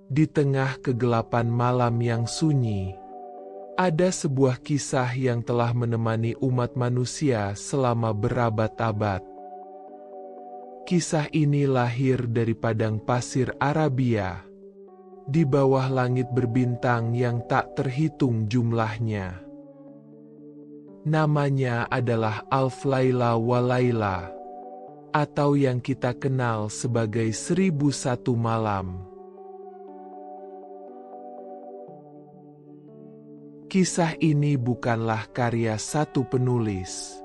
Di tengah kegelapan malam yang sunyi, ada sebuah kisah yang telah menemani umat manusia selama berabad-abad. Kisah ini lahir dari padang pasir Arabia, di bawah langit berbintang yang tak terhitung jumlahnya. Namanya adalah Alf Laila wa Laila, atau yang kita kenal sebagai 1001 Malam. Kisah ini bukanlah karya satu penulis,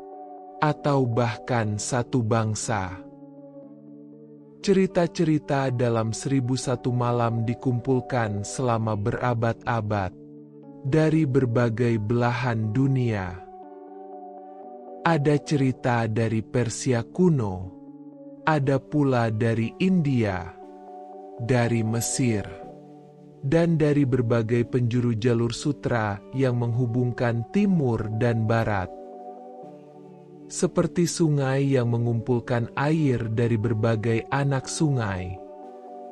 atau bahkan satu bangsa. Cerita-cerita dalam 1001 Malam dikumpulkan selama berabad-abad, dari berbagai belahan dunia. Ada cerita dari Persia kuno, ada pula dari India, dari Mesir, dan dari berbagai penjuru jalur sutra yang menghubungkan timur dan barat. Seperti sungai yang mengumpulkan air dari berbagai anak sungai,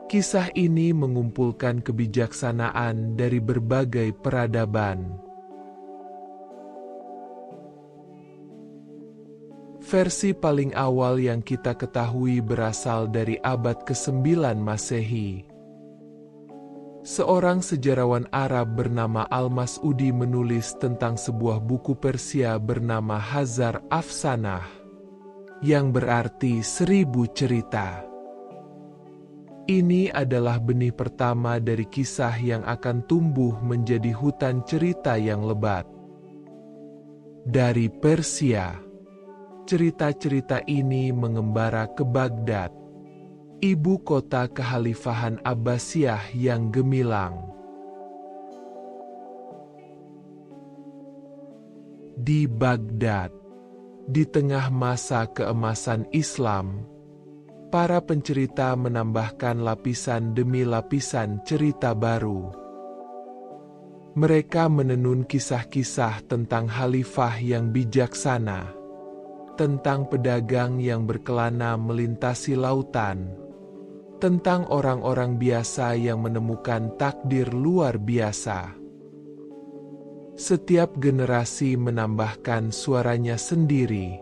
kisah ini mengumpulkan kebijaksanaan dari berbagai peradaban. Versi paling awal yang kita ketahui berasal dari abad ke-9 Masehi. Seorang sejarawan Arab bernama Al-Mas'udi menulis tentang sebuah buku Persia bernama Hazar Afsanah, yang berarti 1000 cerita. Ini adalah benih pertama dari kisah yang akan tumbuh menjadi hutan cerita yang lebat. Dari Persia, cerita-cerita ini mengembara ke Baghdad, ibu kota Kekhalifahan Abbasiyah yang gemilang. Di Baghdad, di tengah masa keemasan Islam, para pencerita menambahkan lapisan demi lapisan cerita baru. Mereka menenun kisah-kisah tentang khalifah yang bijaksana, tentang pedagang yang berkelana melintasi lautan, tentang orang-orang biasa yang menemukan takdir luar biasa. Setiap generasi menambahkan suaranya sendiri,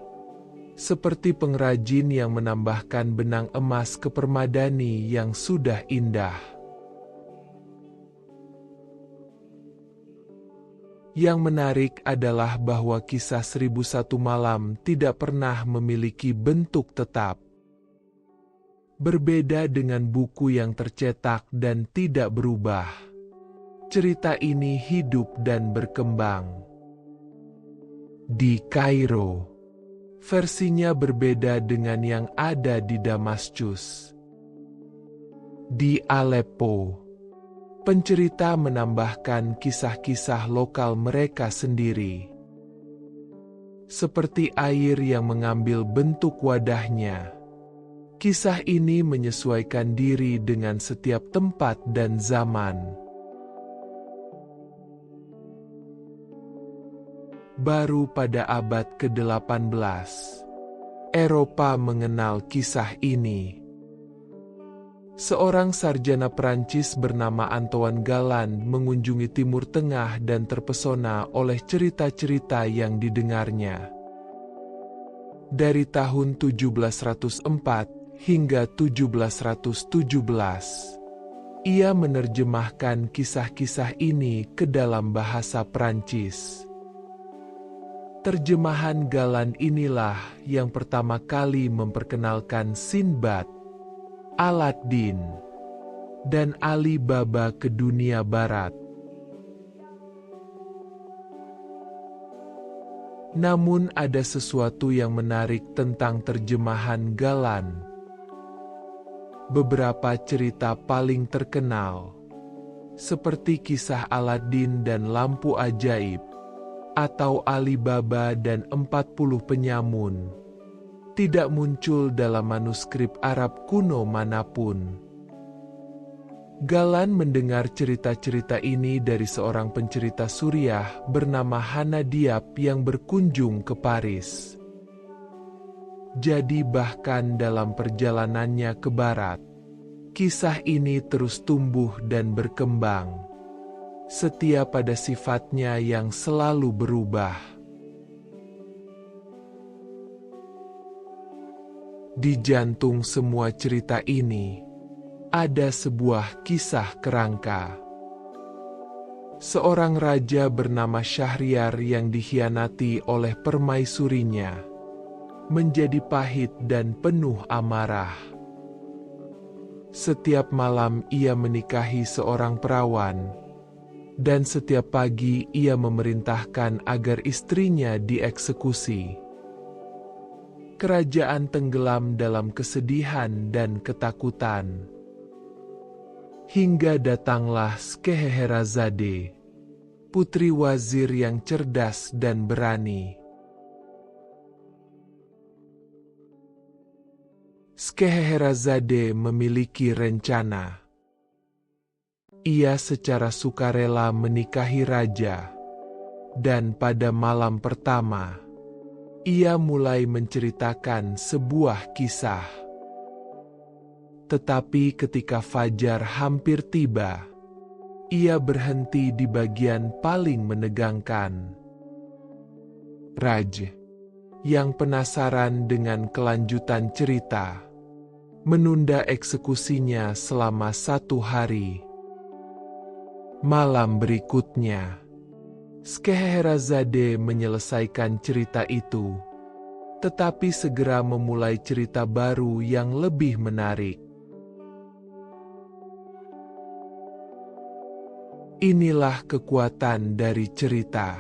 seperti pengrajin yang menambahkan benang emas ke permadani yang sudah indah. Yang menarik adalah bahwa kisah 1001 Malam tidak pernah memiliki bentuk tetap. Berbeda dengan buku yang tercetak dan tidak berubah, cerita ini hidup dan berkembang. Di Kairo, versinya berbeda dengan yang ada di Damaskus. Di Aleppo, pencerita menambahkan kisah-kisah lokal mereka sendiri. Seperti air yang mengambil bentuk wadahnya, kisah ini menyesuaikan diri dengan setiap tempat dan zaman. Baru pada abad ke-18, Eropa mengenal kisah ini. Seorang sarjana Prancis bernama Antoine Galland mengunjungi Timur Tengah dan terpesona oleh cerita-cerita yang didengarnya. Dari tahun 1704 hingga 1717, ia menerjemahkan kisah-kisah ini ke dalam bahasa Prancis. Terjemahan Galland inilah yang pertama kali memperkenalkan Sinbad, Aladdin, dan Ali Baba ke dunia barat. Namun ada sesuatu yang menarik tentang terjemahan Galland. Beberapa cerita paling terkenal, seperti kisah Aladdin dan Lampu Ajaib, atau Ali Baba dan 40 Penyamun, tidak muncul dalam manuskrip Arab kuno manapun. Galland mendengar cerita-cerita ini dari seorang pencerita Suriah bernama Hana Diab yang berkunjung ke Paris. Jadi bahkan dalam perjalanannya ke barat, Kisah ini terus tumbuh dan berkembang, setia pada sifatnya yang selalu berubah. Di jantung semua cerita ini, ada sebuah kisah kerangka. Seorang raja bernama Syahriar yang dikhianati oleh permaisurinya, menjadi pahit dan penuh amarah. Setiap malam ia menikahi seorang perawan, dan setiap pagi ia memerintahkan agar istrinya dieksekusi. Kerajaan tenggelam dalam kesedihan dan ketakutan. Hingga datanglah Skheherazade, putri wazir yang cerdas dan berani. Skheherazade memiliki rencana. Ia secara sukarela menikahi raja, dan pada malam pertama, ia mulai menceritakan sebuah kisah. Tetapi ketika fajar hampir tiba, ia berhenti di bagian paling menegangkan. Raja, yang penasaran dengan kelanjutan cerita, menunda eksekusinya selama 1 hari. Malam berikutnya, Skheherazade menyelesaikan cerita itu, tetapi segera memulai cerita baru yang lebih menarik. Inilah kekuatan dari cerita.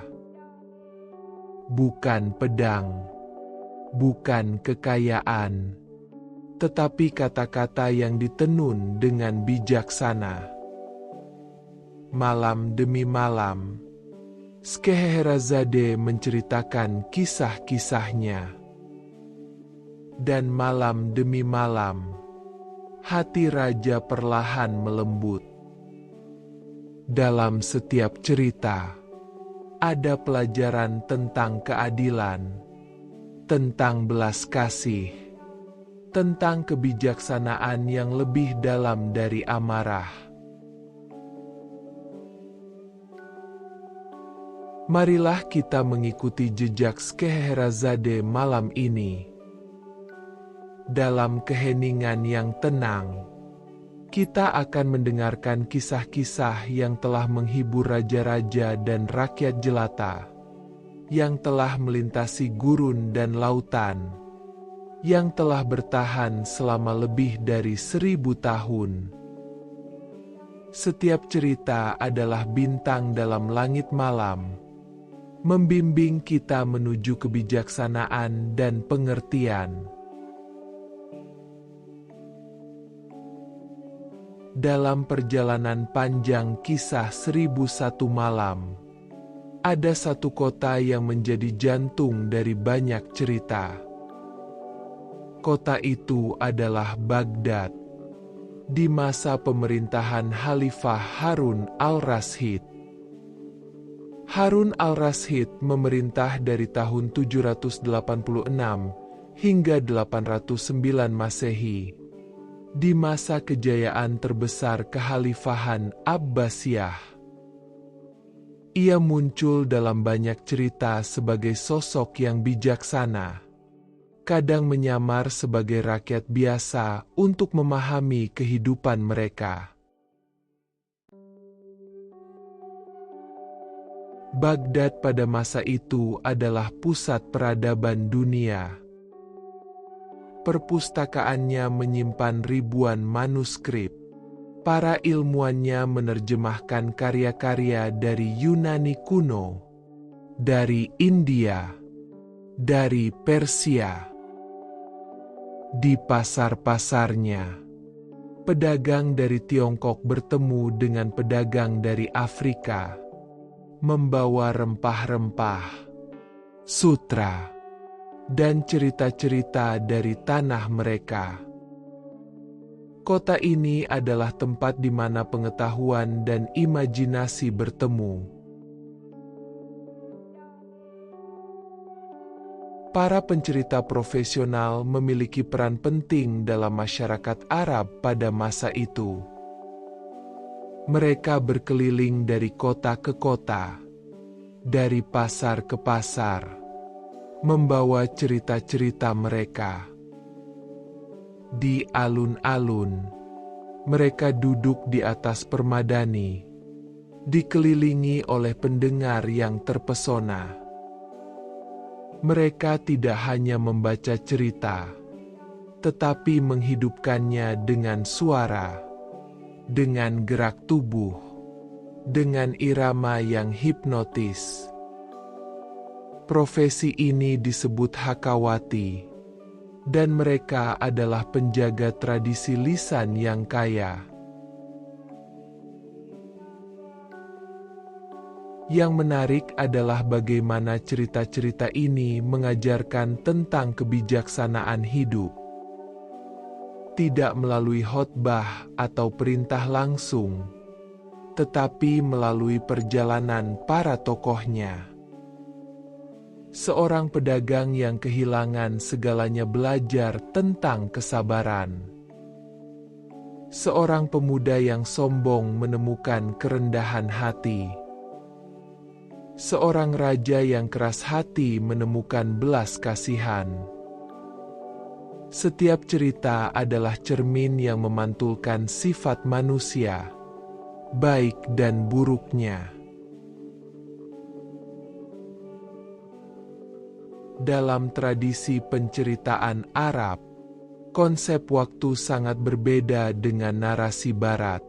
Bukan pedang, bukan kekayaan, tetapi kata-kata yang ditenun dengan bijaksana. Malam demi malam, Skheherazade menceritakan kisah-kisahnya. Dan malam demi malam, hati raja perlahan melembut. Dalam setiap cerita, ada pelajaran tentang keadilan, tentang belas kasih, tentang kebijaksanaan yang lebih dalam dari amarah. Marilah kita mengikuti jejak Skheherazade malam ini. Dalam keheningan yang tenang, kita akan mendengarkan kisah-kisah yang telah menghibur raja-raja dan rakyat jelata, yang telah melintasi gurun dan lautan, yang telah bertahan selama lebih dari 1000 tahun. Setiap cerita adalah bintang dalam langit malam, membimbing kita menuju kebijaksanaan dan pengertian. Dalam perjalanan panjang kisah 1001 malam, ada satu kota yang menjadi jantung dari banyak cerita. Kota itu adalah Baghdad, di masa pemerintahan Khalifah Harun al-Rasyid. Harun al-Rasyid memerintah dari tahun 786 hingga 809 Masehi, di masa kejayaan terbesar kekhalifahan Abbasiyah. Ia muncul dalam banyak cerita sebagai sosok yang bijaksana, kadang menyamar sebagai rakyat biasa untuk memahami kehidupan mereka. Baghdad pada masa itu adalah pusat peradaban dunia. Perpustakaannya menyimpan ribuan manuskrip. Para ilmuwannya menerjemahkan karya-karya dari Yunani kuno, dari India, dari Persia. Di pasar-pasarnya, pedagang dari Tiongkok bertemu dengan pedagang dari Afrika, membawa rempah-rempah, sutra, dan cerita-cerita dari tanah mereka. Kota ini adalah tempat di mana pengetahuan dan imajinasi bertemu. Para pencerita profesional memiliki peran penting dalam masyarakat Arab pada masa itu. Mereka berkeliling dari kota ke kota, dari pasar ke pasar, membawa cerita-cerita mereka. Di alun-alun, mereka duduk di atas permadani, dikelilingi oleh pendengar yang terpesona. Mereka tidak hanya membaca cerita, tetapi menghidupkannya dengan suara, dengan gerak tubuh, dengan irama yang hipnotis. Profesi ini disebut hakawati, dan mereka adalah penjaga tradisi lisan yang kaya. Yang menarik adalah bagaimana cerita-cerita ini mengajarkan tentang kebijaksanaan hidup. Tidak melalui khotbah atau perintah langsung, tetapi melalui perjalanan para tokohnya. Seorang pedagang yang kehilangan segalanya belajar tentang kesabaran. Seorang pemuda yang sombong menemukan kerendahan hati. Seorang raja yang keras hati menemukan belas kasihan. Setiap cerita adalah cermin yang memantulkan sifat manusia, baik dan buruknya. Dalam tradisi penceritaan Arab, konsep waktu sangat berbeda dengan narasi Barat.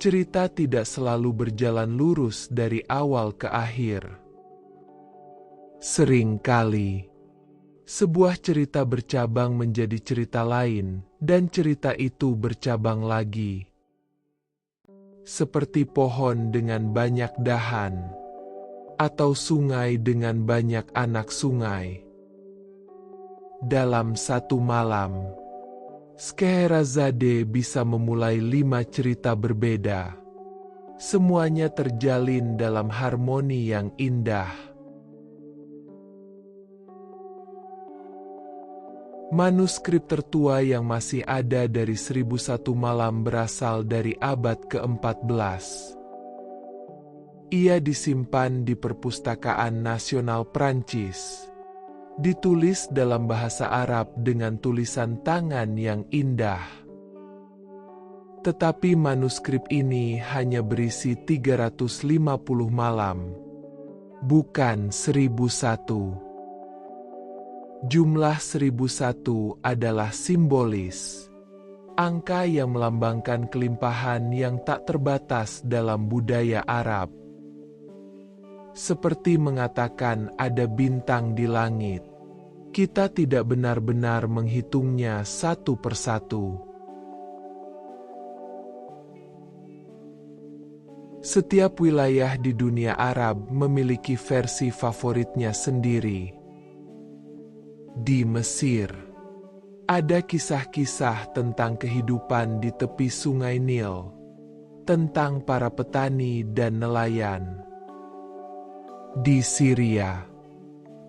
Cerita tidak selalu berjalan lurus dari awal ke akhir. Seringkali, sebuah cerita bercabang menjadi cerita lain, dan cerita itu bercabang lagi. Seperti pohon dengan banyak dahan, atau sungai dengan banyak anak sungai. Dalam satu malam, Scheherazade bisa memulai 5 cerita berbeda. Semuanya terjalin dalam harmoni yang indah. Manuskrip tertua yang masih ada dari 1001 Malam berasal dari abad ke-14. Ia disimpan di Perpustakaan Nasional Prancis. Ditulis dalam bahasa Arab dengan tulisan tangan yang indah. Tetapi manuskrip ini hanya berisi 350 malam, bukan 1001. Jumlah 1001 adalah simbolis, angka yang melambangkan kelimpahan yang tak terbatas dalam budaya Arab. Seperti mengatakan ada bintang di langit, kita tidak benar-benar menghitungnya satu persatu. Setiap wilayah di dunia Arab memiliki versi favoritnya sendiri. Di Mesir, ada kisah-kisah tentang kehidupan di tepi Sungai Nil, tentang para petani dan nelayan. Di Syria,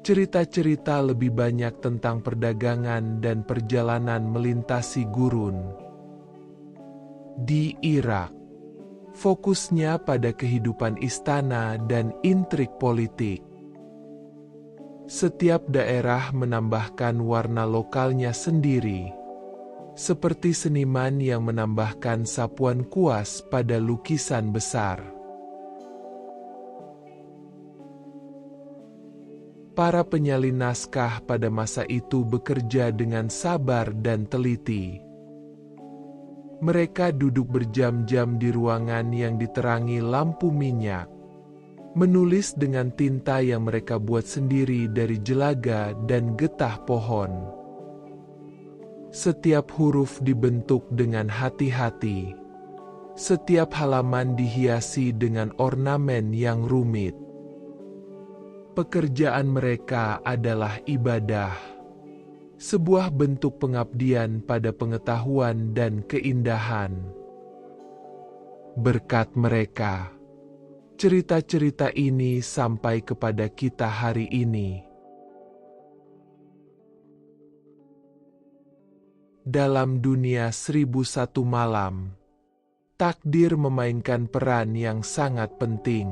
cerita-cerita lebih banyak tentang perdagangan dan perjalanan melintasi gurun. Di Irak, fokusnya pada kehidupan istana dan intrik politik. Setiap daerah menambahkan warna lokalnya sendiri, seperti seniman yang menambahkan sapuan kuas pada lukisan besar. Para penyalin naskah pada masa itu bekerja dengan sabar dan teliti. Mereka duduk berjam-jam di ruangan yang diterangi lampu minyak, menulis dengan tinta yang mereka buat sendiri dari jelaga dan getah pohon. Setiap huruf dibentuk dengan hati-hati. Setiap halaman dihiasi dengan ornamen yang rumit. Pekerjaan mereka adalah ibadah, sebuah bentuk pengabdian pada pengetahuan dan keindahan. Berkat mereka, cerita-cerita ini sampai kepada kita hari ini. Dalam dunia 1001 malam, takdir memainkan peran yang sangat penting.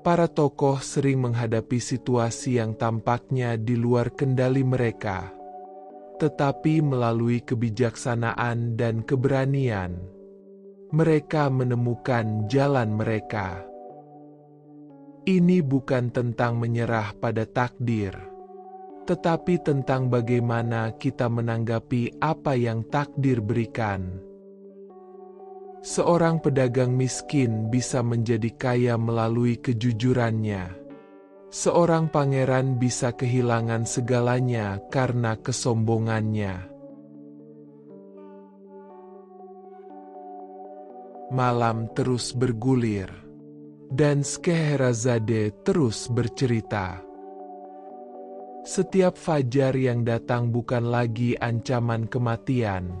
Para tokoh sering menghadapi situasi yang tampaknya di luar kendali mereka, tetapi melalui kebijaksanaan dan keberanian, mereka menemukan jalan mereka. Ini bukan tentang menyerah pada takdir, tetapi tentang bagaimana kita menanggapi apa yang takdir berikan. Seorang pedagang miskin bisa menjadi kaya melalui kejujurannya. Seorang pangeran bisa kehilangan segalanya karena kesombongannya. Malam terus bergulir, dan Scheherazade terus bercerita. Setiap fajar yang datang bukan lagi ancaman kematian,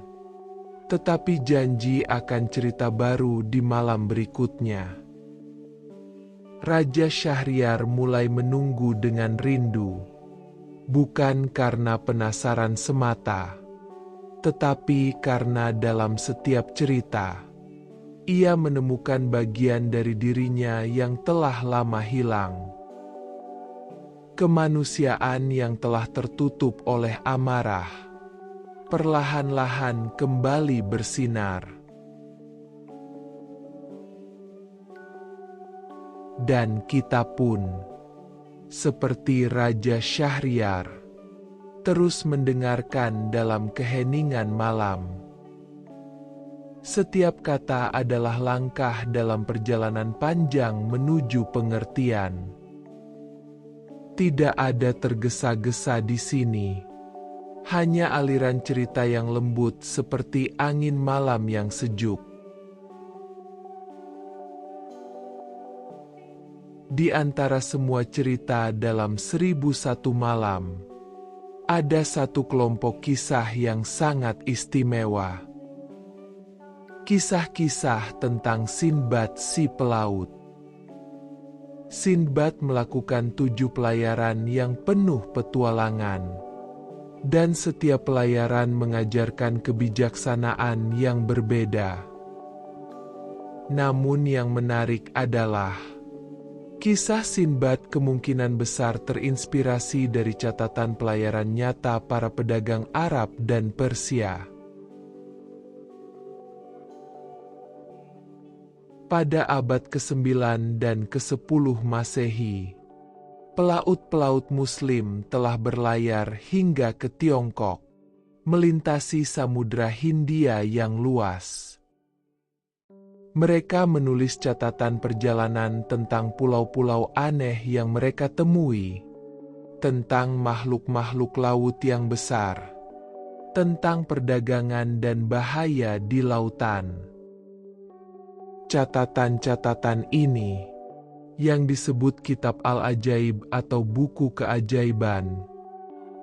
tetapi janji akan cerita baru di malam berikutnya. Raja Syahriar mulai menunggu dengan rindu, bukan karena penasaran semata, tetapi karena dalam setiap cerita, ia menemukan bagian dari dirinya yang telah lama hilang. Kemanusiaan yang telah tertutup oleh amarah, perlahan-lahan kembali bersinar. Dan kita pun, seperti Raja Syahriar, terus mendengarkan dalam keheningan malam. Setiap kata adalah langkah dalam perjalanan panjang menuju pengertian. Tidak ada tergesa-gesa di sini, hanya aliran cerita yang lembut seperti angin malam yang sejuk. Di antara semua cerita dalam 1001 malam, ada satu kelompok kisah yang sangat istimewa. Kisah-kisah tentang Sinbad si pelaut. Sinbad melakukan 7 pelayaran yang penuh petualangan, dan setiap pelayaran mengajarkan kebijaksanaan yang berbeda. Namun yang menarik adalah, kisah Sinbad kemungkinan besar terinspirasi dari catatan pelayaran nyata para pedagang Arab dan Persia. Pada abad ke-9 dan ke-10 Masehi, pelaut-pelaut Muslim telah berlayar hingga ke Tiongkok, melintasi Samudra Hindia yang luas. Mereka menulis catatan perjalanan tentang pulau-pulau aneh yang mereka temui, tentang makhluk-makhluk laut yang besar, tentang perdagangan dan bahaya di lautan. Catatan-catatan ini, yang disebut Kitab Al-Ajaib atau Buku Keajaiban,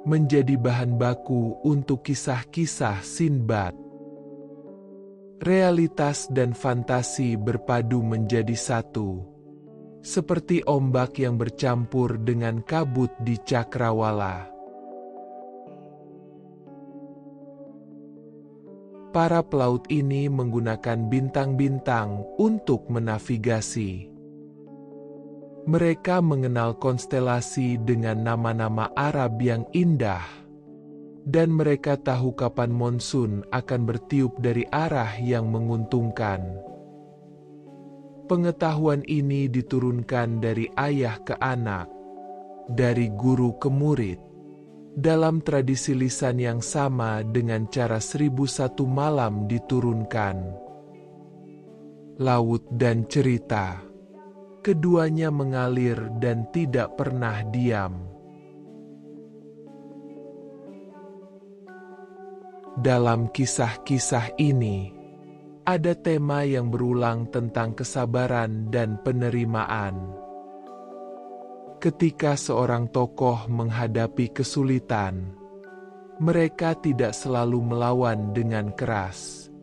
menjadi bahan baku untuk kisah-kisah Sinbad. Realitas dan fantasi berpadu menjadi satu, seperti ombak yang bercampur dengan kabut di cakrawala. Para pelaut ini menggunakan bintang-bintang untuk menavigasi. Mereka mengenal konstelasi dengan nama-nama Arab yang indah, dan mereka tahu kapan monsun akan bertiup dari arah yang menguntungkan. Pengetahuan ini diturunkan dari ayah ke anak, dari guru ke murid, dalam tradisi lisan yang sama dengan cara 1001 malam diturunkan. Laut dan cerita, keduanya mengalir dan tidak pernah diam. Dalam kisah-kisah ini, ada tema yang berulang tentang kesabaran dan penerimaan. Ketika seorang tokoh menghadapi kesulitan, mereka tidak selalu melawan dengan keras.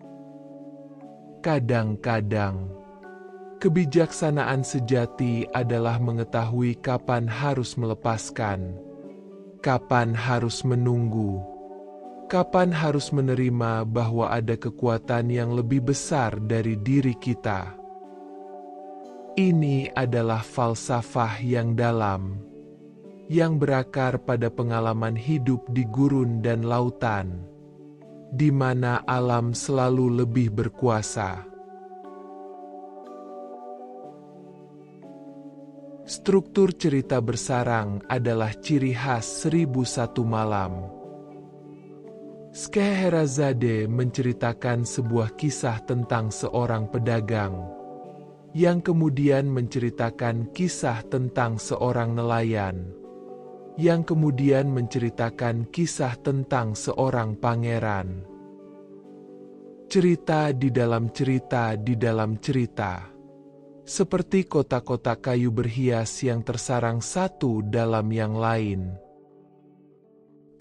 Kadang-kadang, kebijaksanaan sejati adalah mengetahui kapan harus melepaskan, kapan harus menunggu, Kapan harus menerima bahwa ada kekuatan yang lebih besar dari diri kita? Ini adalah falsafah yang dalam, yang berakar pada pengalaman hidup di gurun dan lautan, di mana alam selalu lebih berkuasa. Struktur cerita bersarang adalah ciri khas 1001 Malam. Scheherazade menceritakan sebuah kisah tentang seorang pedagang, yang kemudian menceritakan kisah tentang seorang nelayan, yang kemudian menceritakan kisah tentang seorang pangeran. Cerita di dalam cerita di dalam cerita, seperti kotak-kotak kayu berhias yang tersarang satu dalam yang lain.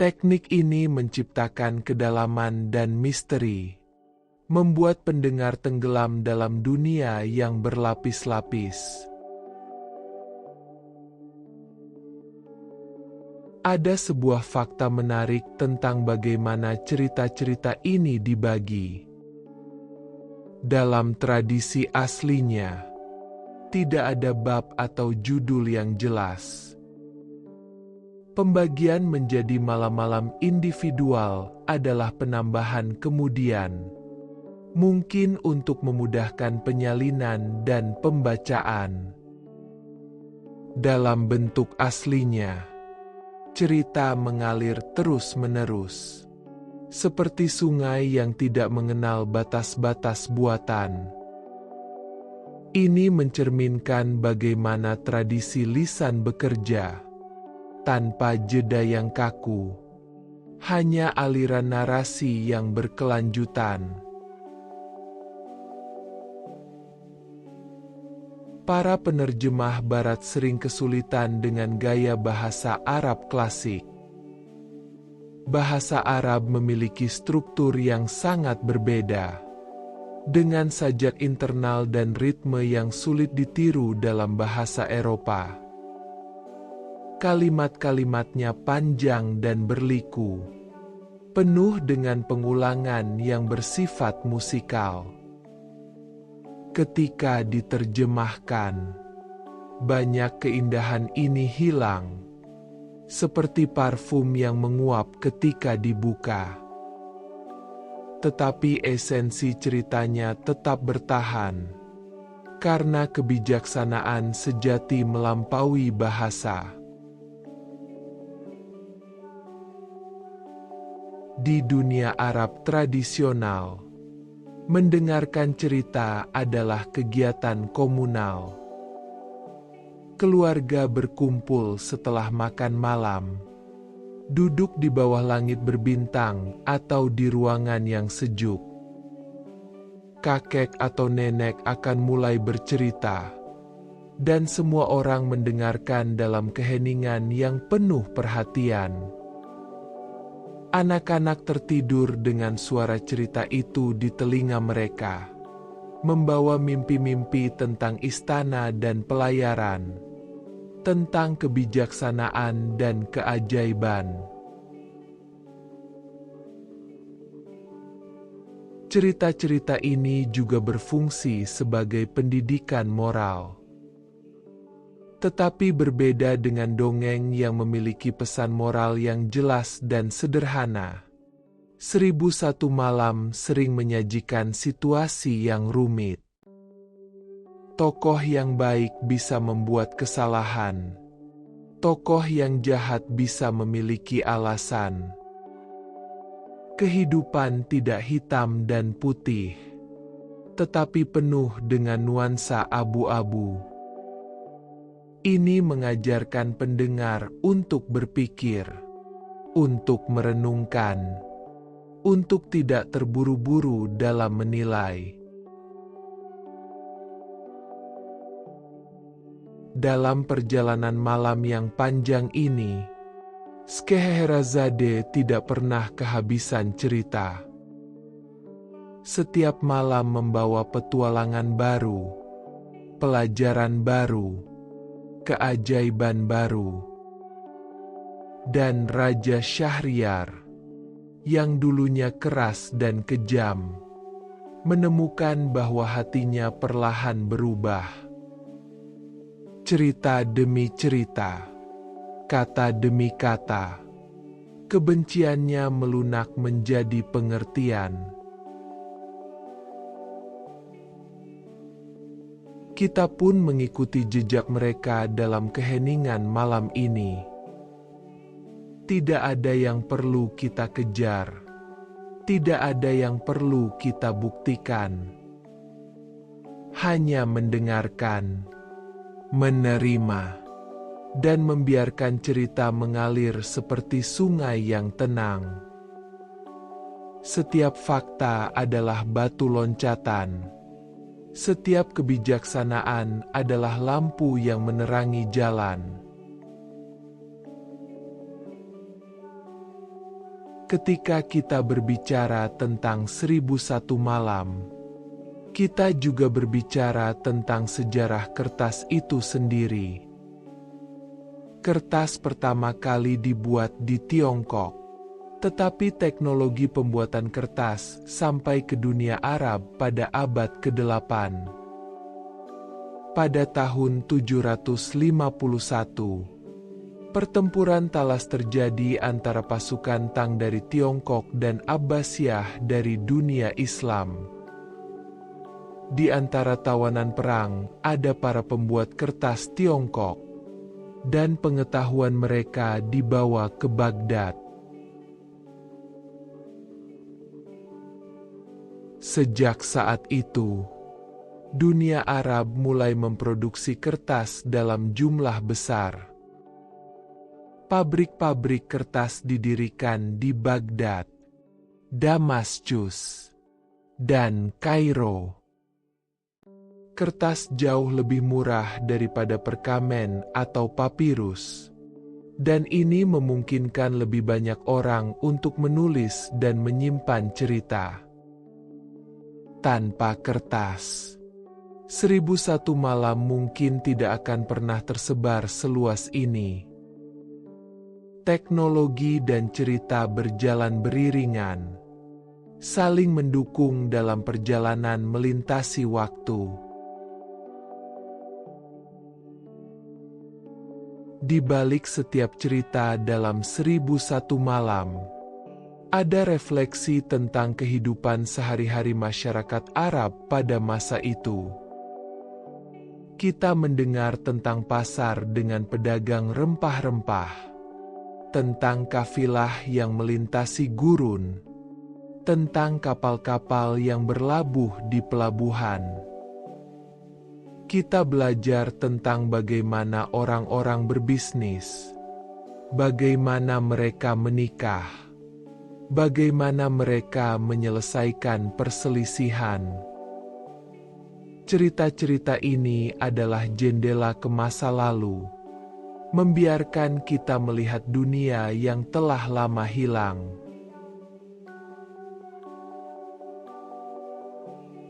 Teknik ini menciptakan kedalaman dan misteri, membuat pendengar tenggelam dalam dunia yang berlapis-lapis. Ada sebuah fakta menarik tentang bagaimana cerita-cerita ini dibagi. Dalam tradisi aslinya, tidak ada bab atau judul yang jelas. Pembagian menjadi malam-malam individual adalah penambahan kemudian, mungkin untuk memudahkan penyalinan dan pembacaan. Dalam bentuk aslinya, cerita mengalir terus-menerus, seperti sungai yang tidak mengenal batas-batas buatan. Ini mencerminkan bagaimana tradisi lisan bekerja tanpa jeda yang kaku, hanya aliran narasi yang berkelanjutan. Para penerjemah Barat sering kesulitan dengan gaya bahasa Arab klasik. Bahasa Arab memiliki struktur yang sangat berbeda, dengan sajak internal dan ritme yang sulit ditiru dalam bahasa Eropa. Kalimat-kalimatnya panjang dan berliku, penuh dengan pengulangan yang bersifat musikal. Ketika diterjemahkan, banyak keindahan ini hilang, seperti parfum yang menguap ketika dibuka. Tetapi esensi ceritanya tetap bertahan, karena kebijaksanaan sejati melampaui bahasa. Di dunia Arab tradisional, mendengarkan cerita adalah kegiatan komunal. Keluarga berkumpul setelah makan malam, duduk di bawah langit berbintang atau di ruangan yang sejuk. Kakek atau nenek akan mulai bercerita, dan semua orang mendengarkan dalam keheningan yang penuh perhatian. Anak-anak tertidur dengan suara cerita itu di telinga mereka, membawa mimpi-mimpi tentang istana dan pelayaran, tentang kebijaksanaan dan keajaiban. Cerita-cerita ini juga berfungsi sebagai pendidikan moral. Tetapi berbeda dengan dongeng yang memiliki pesan moral yang jelas dan sederhana. 1001 Malam sering menyajikan situasi yang rumit. Tokoh yang baik bisa membuat kesalahan. Tokoh yang jahat bisa memiliki alasan. Kehidupan tidak hitam dan putih, tetapi penuh dengan nuansa abu-abu. Ini mengajarkan pendengar untuk berpikir, untuk merenungkan, untuk tidak terburu-buru dalam menilai. Dalam perjalanan malam yang panjang ini, Scheherazade tidak pernah kehabisan cerita. Setiap malam membawa petualangan baru, pelajaran baru, keajaiban baru. Dan Raja Syahriar, yang dulunya keras dan kejam, menemukan bahwa hatinya perlahan berubah. Cerita demi cerita, kata demi kata, kebenciannya melunak menjadi pengertian. Kita pun mengikuti jejak mereka dalam keheningan malam ini. Tidak ada yang perlu kita kejar, tidak ada yang perlu kita buktikan. Hanya mendengarkan, menerima, dan membiarkan cerita mengalir seperti sungai yang tenang. Setiap fakta adalah batu loncatan. Setiap kebijaksanaan adalah lampu yang menerangi jalan. Ketika kita berbicara tentang 1001 malam, kita juga berbicara tentang sejarah kertas itu sendiri. Kertas pertama kali dibuat di Tiongkok. Tetapi teknologi pembuatan kertas sampai ke dunia Arab pada abad ke-8. Pada tahun 751, pertempuran talas terjadi antara pasukan Tang dari Tiongkok dan Abbasiyah dari dunia Islam. Di antara tawanan perang ada para pembuat kertas Tiongkok, dan pengetahuan mereka dibawa ke Baghdad. Sejak saat itu, dunia Arab mulai memproduksi kertas dalam jumlah besar. Pabrik-pabrik kertas didirikan di Baghdad, Damaskus, dan Kairo. Kertas jauh lebih murah daripada perkamen atau papirus, dan ini memungkinkan lebih banyak orang untuk menulis dan menyimpan cerita. Tanpa kertas, 1001 malam mungkin tidak akan pernah tersebar seluas ini. Teknologi dan cerita berjalan beriringan, saling mendukung dalam perjalanan melintasi waktu. Di balik setiap cerita dalam 1001 malam, ada refleksi tentang kehidupan sehari-hari masyarakat Arab pada masa itu. Kita mendengar tentang pasar dengan pedagang rempah-rempah, tentang kafilah yang melintasi gurun, tentang kapal-kapal yang berlabuh di pelabuhan. Kita belajar tentang bagaimana orang-orang berbisnis, bagaimana mereka menikah, bagaimana mereka menyelesaikan perselisihan. Cerita-cerita ini adalah jendela ke masa lalu, membiarkan kita melihat dunia yang telah lama hilang.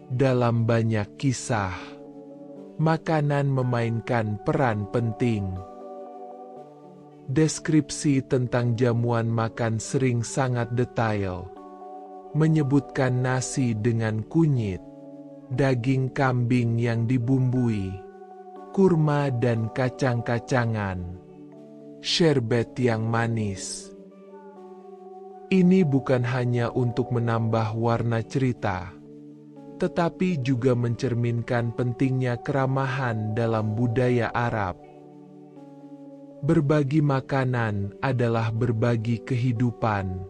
Dalam banyak kisah, makanan memainkan peran penting. Deskripsi tentang jamuan makan sering sangat detail, menyebutkan nasi dengan kunyit, daging kambing yang dibumbui, kurma dan kacang-kacangan, sherbet yang manis. Ini bukan hanya untuk menambah warna cerita, tetapi juga mencerminkan pentingnya keramahan dalam budaya Arab. Berbagi makanan adalah berbagi kehidupan,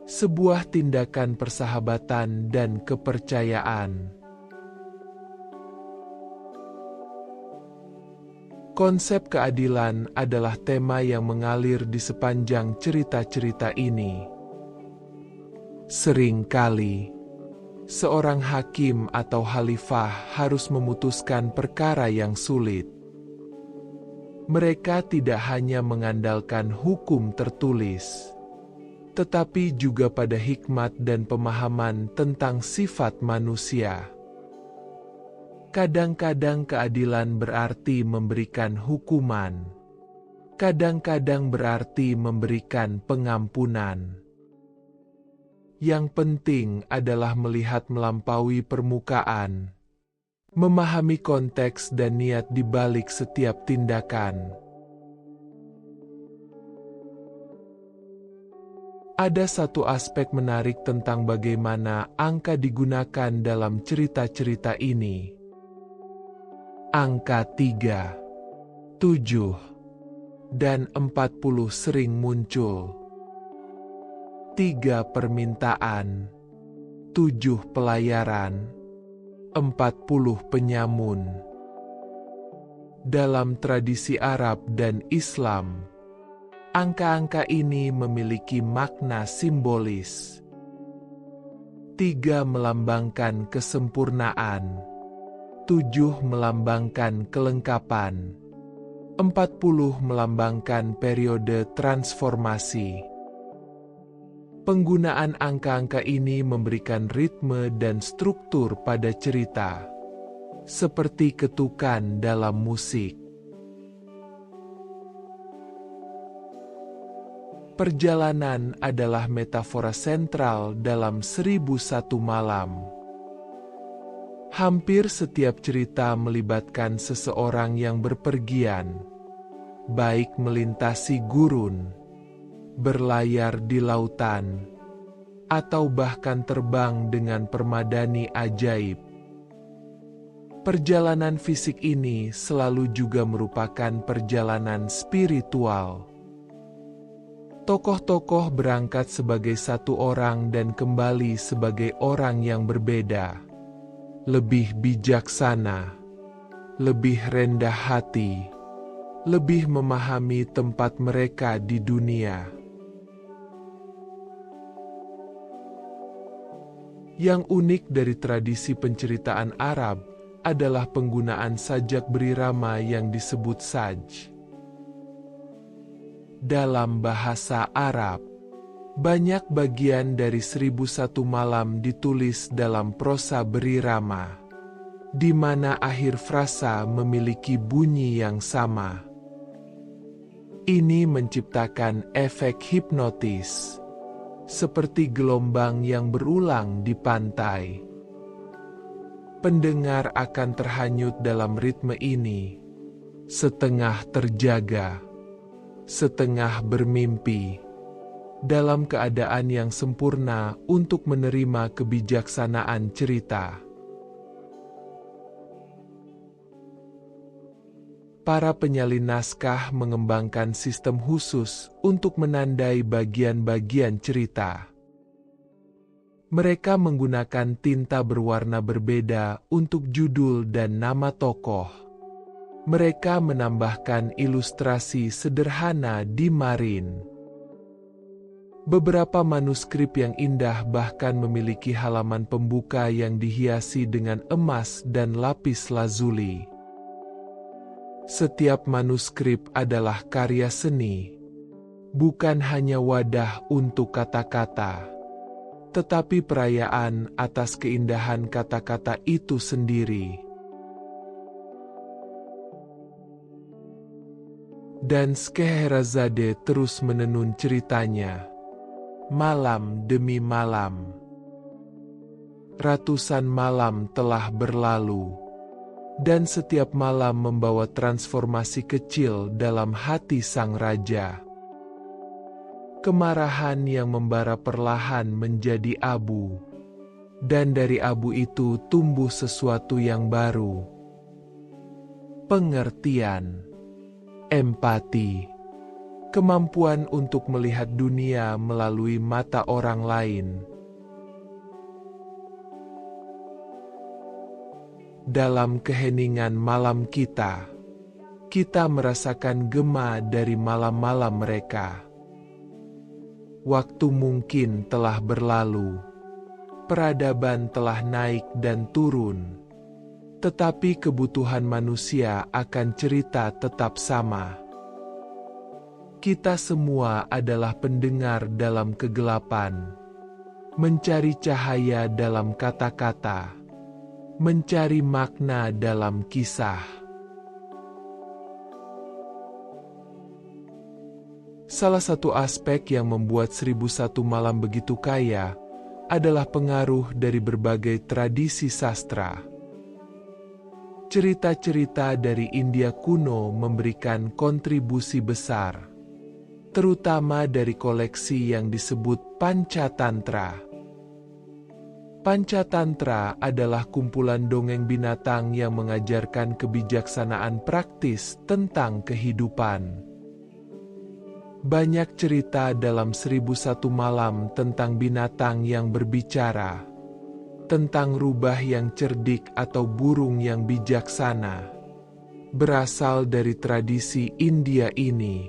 sebuah tindakan persahabatan dan kepercayaan. Konsep keadilan adalah tema yang mengalir di sepanjang cerita-cerita ini. Seringkali, seorang hakim atau khalifah harus memutuskan perkara yang sulit. Mereka tidak hanya mengandalkan hukum tertulis, tetapi juga pada hikmat dan pemahaman tentang sifat manusia. Kadang-kadang keadilan berarti memberikan hukuman, kadang-kadang berarti memberikan pengampunan. Yang penting adalah melihat melampaui permukaan, memahami konteks dan niat di balik setiap tindakan. Ada satu aspek menarik tentang bagaimana angka digunakan dalam cerita-cerita ini. Angka 3, 7, dan 40 sering muncul. 3 permintaan, 7 pelayaran, 40 penyamun. Dalam tradisi Arab dan Islam, angka-angka ini memiliki makna simbolis. 3 melambangkan kesempurnaan, 7 melambangkan kelengkapan, 40 melambangkan periode transformasi. Penggunaan angka-angka ini memberikan ritme dan struktur pada cerita, seperti ketukan dalam musik. Perjalanan adalah metafora sentral dalam 1001 Malam. Hampir setiap cerita melibatkan seseorang yang berpergian, baik melintasi gurun, berlayar di lautan, atau bahkan terbang dengan permadani ajaib. Perjalanan fisik ini selalu juga merupakan perjalanan spiritual. Tokoh-tokoh berangkat sebagai satu orang dan kembali sebagai orang yang berbeda, lebih bijaksana, lebih rendah hati, lebih memahami tempat mereka di dunia. Yang unik dari tradisi penceritaan Arab adalah penggunaan sajak berirama yang disebut saj. Dalam bahasa Arab, banyak bagian dari 1001 Malam ditulis dalam prosa berirama, di mana akhir frasa memiliki bunyi yang sama. Ini menciptakan efek hipnotis, seperti gelombang yang berulang di pantai. Pendengar akan terhanyut dalam ritme ini, setengah terjaga, setengah bermimpi, dalam keadaan yang sempurna untuk menerima kebijaksanaan cerita. Para penyalin naskah mengembangkan sistem khusus untuk menandai bagian-bagian cerita. Mereka menggunakan tinta berwarna berbeda untuk judul dan nama tokoh. Mereka menambahkan ilustrasi sederhana di marin. Beberapa manuskrip yang indah bahkan memiliki halaman pembuka yang dihiasi dengan emas dan lapis lazuli. Setiap manuskrip adalah karya seni, bukan hanya wadah untuk kata-kata, tetapi perayaan atas keindahan kata-kata itu sendiri. Dan Scheherazade terus menenun ceritanya, malam demi malam. Ratusan malam telah berlalu, dan setiap malam membawa transformasi kecil dalam hati sang raja. Kemarahan yang membara perlahan menjadi abu, dan dari abu itu tumbuh sesuatu yang baru. Pengertian, empati, kemampuan untuk melihat dunia melalui mata orang lain. Dalam keheningan malam kita merasakan gema dari malam-malam mereka. Waktu mungkin telah berlalu, peradaban telah naik dan turun, tetapi kebutuhan manusia akan cerita tetap sama. Kita semua adalah pendengar dalam kegelapan, mencari cahaya dalam kata-kata, mencari makna dalam kisah. Salah satu aspek yang membuat 1001 Malam begitu kaya adalah pengaruh dari berbagai tradisi sastra. Cerita-cerita dari India kuno memberikan kontribusi besar, terutama dari koleksi yang disebut Pancatantra. Pancatantra adalah kumpulan dongeng binatang yang mengajarkan kebijaksanaan praktis tentang kehidupan. Banyak cerita dalam 1001 Malam tentang binatang yang berbicara, tentang rubah yang cerdik atau burung yang bijaksana, berasal dari tradisi India ini.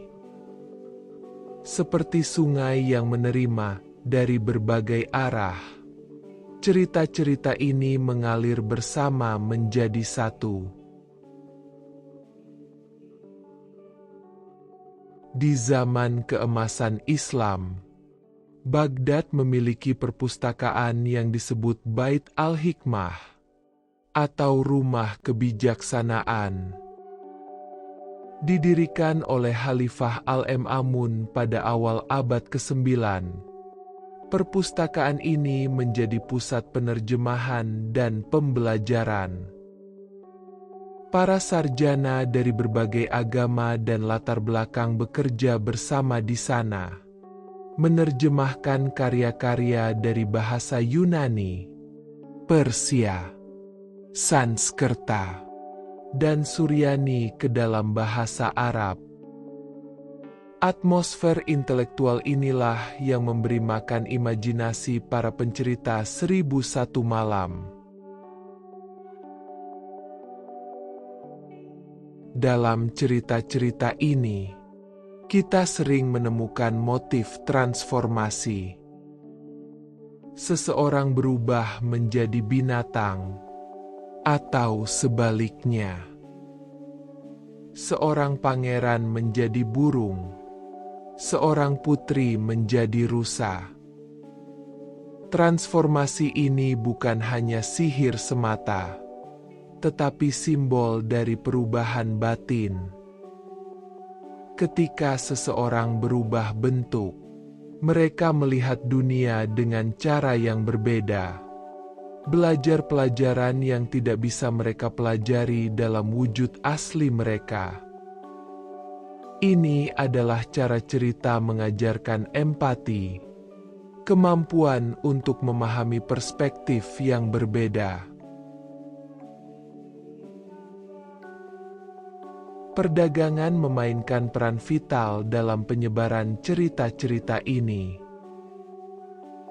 Seperti sungai yang menerima dari berbagai arah, cerita-cerita ini mengalir bersama menjadi satu. Di zaman keemasan Islam, Baghdad memiliki perpustakaan yang disebut Bait al-Hikmah, atau Rumah Kebijaksanaan. Didirikan oleh Khalifah Al-Ma'mun pada awal abad ke-9, perpustakaan ini menjadi pusat penerjemahan dan pembelajaran. Para sarjana dari berbagai agama dan latar belakang bekerja bersama di sana, menerjemahkan karya-karya dari bahasa Yunani, Persia, Sanskerta, dan Suryani ke dalam bahasa Arab. Atmosfer intelektual inilah yang memberi makan imajinasi para pencerita 1001 Malam. Dalam cerita-cerita ini, kita sering menemukan motif transformasi. Seseorang berubah menjadi binatang, atau sebaliknya. Seorang pangeran menjadi burung, seorang putri menjadi rusa. Transformasi ini bukan hanya sihir semata, tetapi simbol dari perubahan batin. Ketika seseorang berubah bentuk, mereka melihat dunia dengan cara yang berbeda. Belajar pelajaran yang tidak bisa mereka pelajari dalam wujud asli mereka. Ini adalah cara cerita mengajarkan empati, kemampuan untuk memahami perspektif yang berbeda. Perdagangan memainkan peran vital dalam penyebaran cerita-cerita ini.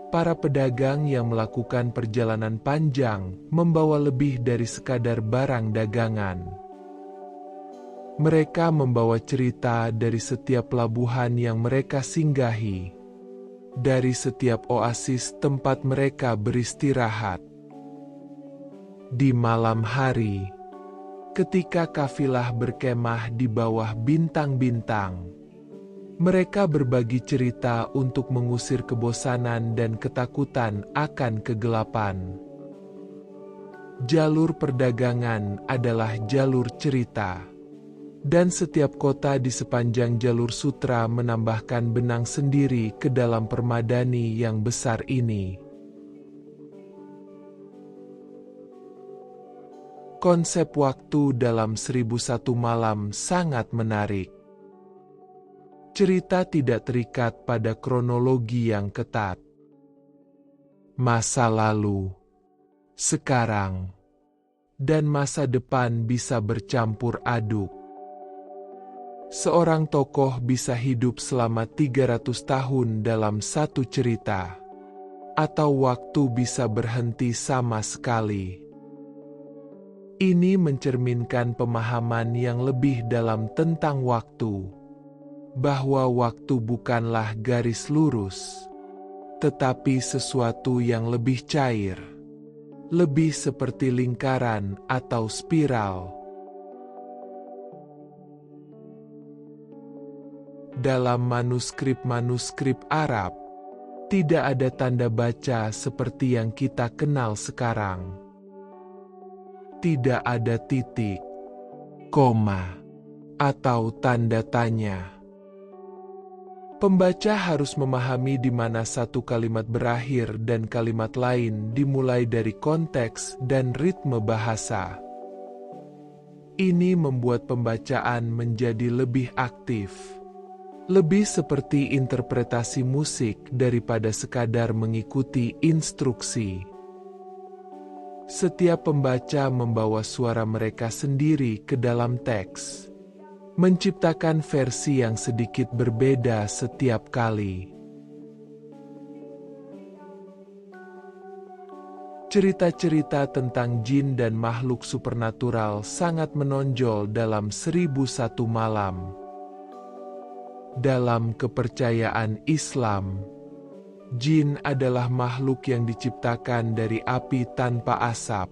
Para pedagang yang melakukan perjalanan panjang membawa lebih dari sekadar barang dagangan. Mereka membawa cerita dari setiap pelabuhan yang mereka singgahi, dari setiap oasis tempat mereka beristirahat. Di malam hari, ketika kafilah berkemah di bawah bintang-bintang, mereka berbagi cerita untuk mengusir kebosanan dan ketakutan akan kegelapan. Jalur perdagangan adalah jalur cerita. Dan setiap kota di sepanjang jalur sutra menambahkan benang sendiri ke dalam permadani yang besar ini. Konsep waktu dalam 1001 Malam sangat menarik. Cerita tidak terikat pada kronologi yang ketat. Masa lalu, sekarang, dan masa depan bisa bercampur aduk. Seorang tokoh bisa hidup selama 300 tahun dalam satu cerita, atau waktu bisa berhenti sama sekali. Ini mencerminkan pemahaman yang lebih dalam tentang waktu, bahwa waktu bukanlah garis lurus, tetapi sesuatu yang lebih cair, lebih seperti lingkaran atau spiral. Dalam manuskrip-manuskrip Arab, tidak ada tanda baca seperti yang kita kenal sekarang. Tidak ada titik, koma, atau tanda tanya. Pembaca harus memahami di mana satu kalimat berakhir dan kalimat lain dimulai dari konteks dan ritme bahasa. Ini membuat pembacaan menjadi lebih aktif, lebih seperti interpretasi musik daripada sekadar mengikuti instruksi. Setiap pembaca membawa suara mereka sendiri ke dalam teks, menciptakan versi yang sedikit berbeda setiap kali. Cerita-cerita tentang jin dan makhluk supernatural sangat menonjol dalam 1001 Malam. Dalam kepercayaan Islam, jin adalah makhluk yang diciptakan dari api tanpa asap,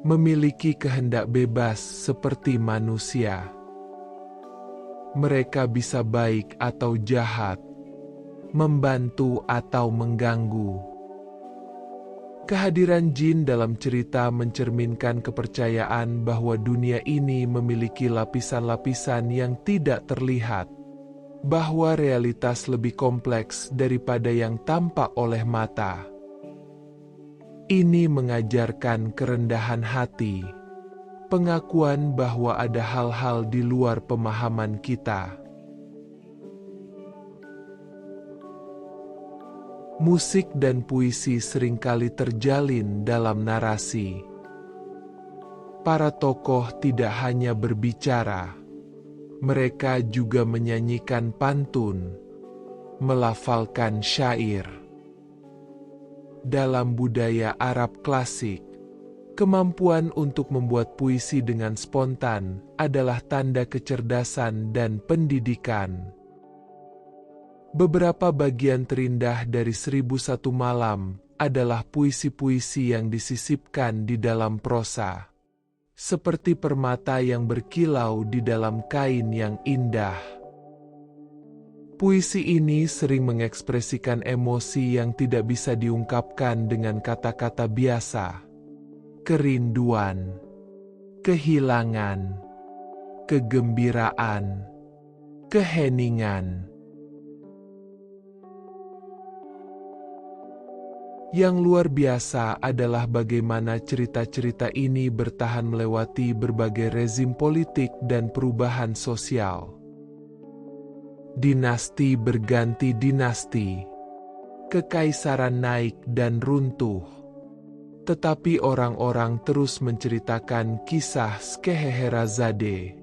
memiliki kehendak bebas seperti manusia. Mereka bisa baik atau jahat, membantu atau mengganggu. Kehadiran jin dalam cerita mencerminkan kepercayaan bahwa dunia ini memiliki lapisan-lapisan yang tidak terlihat, bahwa realitas lebih kompleks daripada yang tampak oleh mata. Ini mengajarkan kerendahan hati, pengakuan bahwa ada hal-hal di luar pemahaman kita. Musik dan puisi seringkali terjalin dalam narasi. Para tokoh tidak hanya berbicara, mereka juga menyanyikan pantun, melafalkan syair. Dalam budaya Arab klasik, kemampuan untuk membuat puisi dengan spontan adalah tanda kecerdasan dan pendidikan. Beberapa bagian terindah dari 1001 Malam adalah puisi-puisi yang disisipkan di dalam prosa, seperti permata yang berkilau di dalam kain yang indah. Puisi ini sering mengekspresikan emosi yang tidak bisa diungkapkan dengan kata-kata biasa. Kerinduan, kehilangan, kegembiraan, keheningan. Yang luar biasa adalah bagaimana cerita-cerita ini bertahan melewati berbagai rezim politik dan perubahan sosial. Dinasti berganti dinasti, kekaisaran naik dan runtuh, tetapi orang-orang terus menceritakan kisah Scheherazade.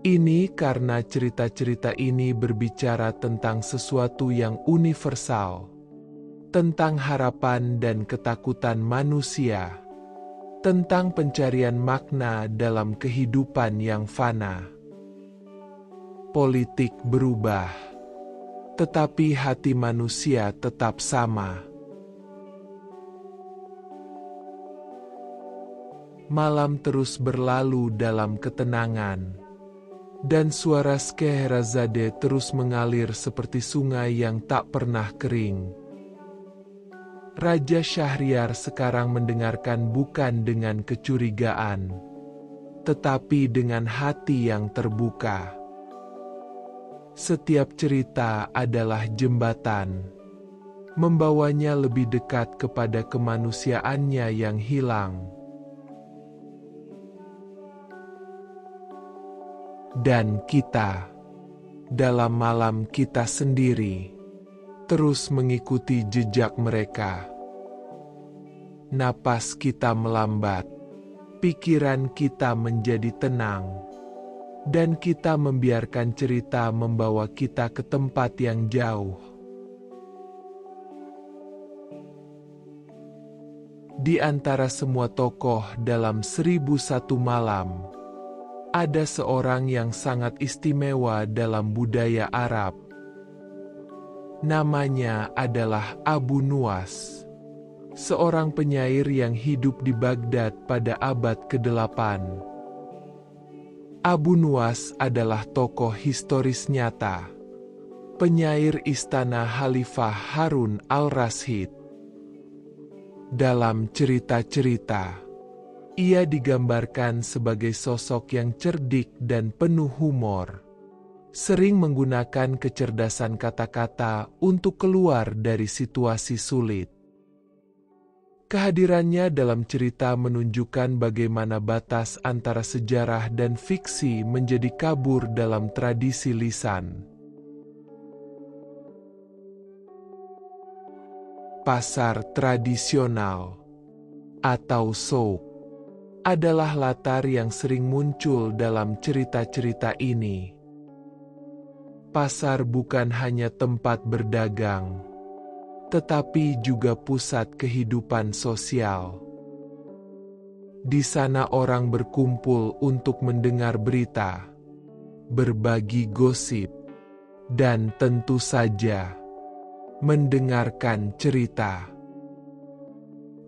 Ini karena cerita-cerita ini berbicara tentang sesuatu yang universal, tentang harapan dan ketakutan manusia, tentang pencarian makna dalam kehidupan yang fana. Politik berubah, tetapi hati manusia tetap sama. Malam terus berlalu dalam ketenangan, dan suara Scheherazade terus mengalir seperti sungai yang tak pernah kering. Raja Syahriar sekarang mendengarkan bukan dengan kecurigaan, tetapi dengan hati yang terbuka. Setiap cerita adalah jembatan, membawanya lebih dekat kepada kemanusiaannya yang hilang. Dan kita, dalam malam kita sendiri, terus mengikuti jejak mereka. Napas kita melambat, pikiran kita menjadi tenang, dan kita membiarkan cerita membawa kita ke tempat yang jauh. Di antara semua tokoh dalam 1001 Malam, ada seorang yang sangat istimewa dalam budaya Arab. Namanya adalah Abu Nuwas, seorang penyair yang hidup di Baghdad pada abad ke-8. Abu Nuwas adalah tokoh historis nyata, penyair istana Khalifah Harun al-Rasyid. Dalam cerita-cerita, ia digambarkan sebagai sosok yang cerdik dan penuh humor, sering menggunakan kecerdasan kata-kata untuk keluar dari situasi sulit. Kehadirannya dalam cerita menunjukkan bagaimana batas antara sejarah dan fiksi menjadi kabur dalam tradisi lisan. Pasar tradisional atau souk adalah latar yang sering muncul dalam cerita-cerita ini. Pasar bukan hanya tempat berdagang, tetapi juga pusat kehidupan sosial. Di sana orang berkumpul untuk mendengar berita, berbagi gosip, dan tentu saja mendengarkan cerita.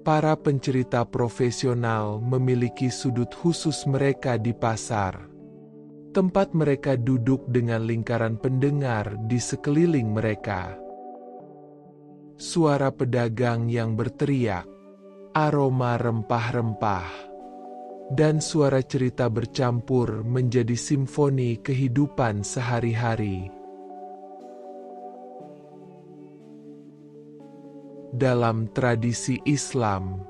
Para pencerita profesional memiliki sudut khusus mereka di pasar, tempat mereka duduk dengan lingkaran pendengar di sekeliling mereka. Suara pedagang yang berteriak, aroma rempah-rempah, dan suara cerita bercampur menjadi simfoni kehidupan sehari-hari. Dalam tradisi Islam,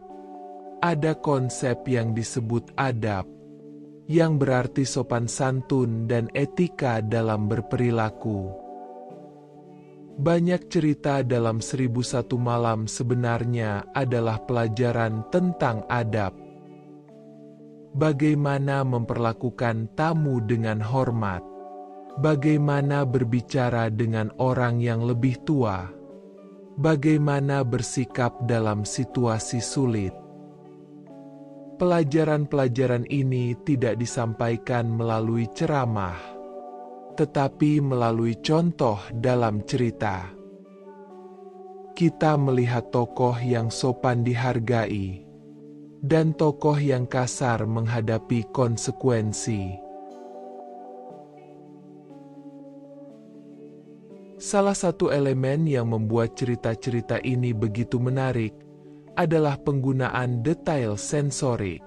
ada konsep yang disebut adab, yang berarti sopan santun dan etika dalam berperilaku. Banyak cerita dalam 1001 Malam sebenarnya adalah pelajaran tentang adab. Bagaimana memperlakukan tamu dengan hormat, bagaimana berbicara dengan orang yang lebih tua, bagaimana bersikap dalam situasi sulit. Pelajaran-pelajaran ini tidak disampaikan melalui ceramah, tetapi melalui contoh dalam cerita. Kita melihat tokoh yang sopan dihargai, dan tokoh yang kasar menghadapi konsekuensi. Salah satu elemen yang membuat cerita-cerita ini begitu menarik adalah penggunaan detail sensorik.